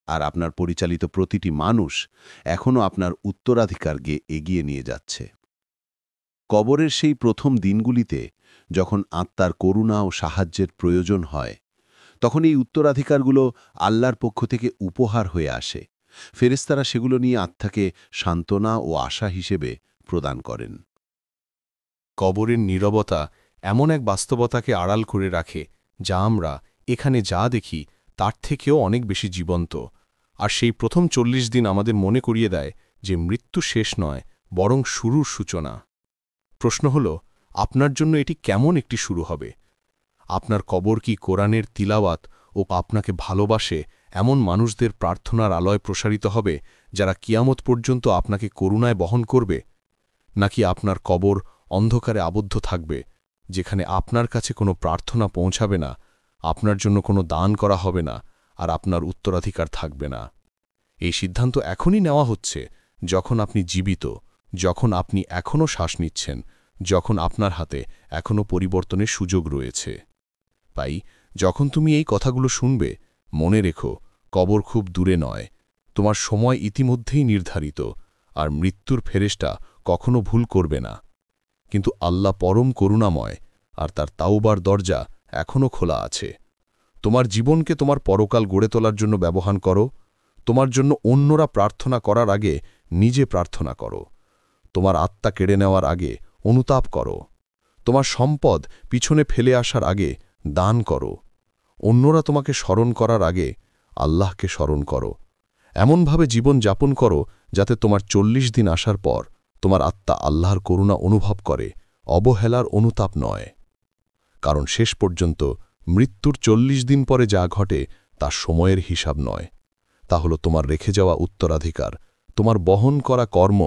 আর আপনার পরিচালিত প্রতিটি মানুষ এখনও আপনার উত্তরাধিকারকে এগিয়ে নিয়ে যাচ্ছে। কবরের সেই প্রথম দিনগুলিতে যখন আত্মার করুণা ও সাহায্যের প্রয়োজন হয়, তখন এই উত্তরাধিকারগুলো আল্লাহর পক্ষ থেকে উপহার হয়ে আসে। ফেরেশতারা সেগুলো নিয়ে আত্মাকে সান্ত্বনা ও আশা হিসেবে প্রদান করেন। কবরের নীরবতা এমন এক বাস্তবতাকে আড়াল করে রাখে যা আমরা এখানে যা দেখি তার থেকেও অনেক বেশি জীবন্ত। আর সেই প্রথম ৪০ দিন আমাদের মনে করিয়ে দেয় যে মৃত্যু শেষ নয়, বরং শুরুর সূচনা। প্রশ্ন হল, আপনার জন্য এটি কেমন একটি শুরু হবে? আপনার কবর কি কোরআনের তিলাওয়াত ও আপনাকে ভালোবাসে এমন মানুষদের প্রার্থনার আলোয় প্রসারিত হবে যারা কিয়ামত পর্যন্ত আপনাকে করুণায় বহন করবে? নাকি আপনার কবর অন্ধকারে আবদ্ধ থাকবে, যেখানে আপনার কাছে কোনো প্রার্থনা পৌঁছাবে না, আপনার জন্য কোনো দান করা হবে না, আর আপনার উত্তরাধিকার থাকবে না? এই সিদ্ধান্ত এখনই নেওয়া হচ্ছে, যখন আপনি জীবিত, যখন আপনি এখনও শ্বাস নিচ্ছেন, যখন আপনার হাতে এখনও পরিবর্তনের সুযোগ রয়েছে। তাই যখন তুমি এই কথাগুলো শুনবে, মনে রেখো, কবর খুব দূরে নয়, তোমার সময় ইতিমধ্যেই নির্ধারিত, আর মৃত্যুর ফেরেশতা কখনো ভুল করবে না। কিন্তু আল্লাহ পরম করুণাময়, আর তার তাওবার দরজা এখনও খোলা আছে। তোমার জীবনকে তোমার পরকাল গড়ে তোলার জন্য ব্যবহার করো। তোমার জন্য অন্যরা প্রার্থনা করার আগে নিজে প্রার্থনা করো। তোমার আত্মা কেড়ে নেওয়ার আগে অনুতাপ করো। তোমার সম্পদ পিছনে ফেলে আসার আগে দান করো। অন্যরা তোমাকে স্মরণ করার আগে আল্লাহকে স্মরণ করো। এমনভাবে জীবন যাপন করো যাতে তোমার ৪০ দিন আসার পর তোমার আত্মা আল্লাহর করুণা অনুভব করে, অবহেলার অনুতাপ নয়। কারণ শেষ পর্যন্ত মৃত্যুর ৪০ দিন পরে যা ঘটে তা সময়ের হিসাব নয়, তা হল তোমার রেখে যাওয়া উত্তরাধিকার, তোমার বহন করা কর্ম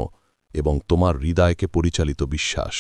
এবং তোমার হৃদয়কে পরিচালিত বিশ্বাস।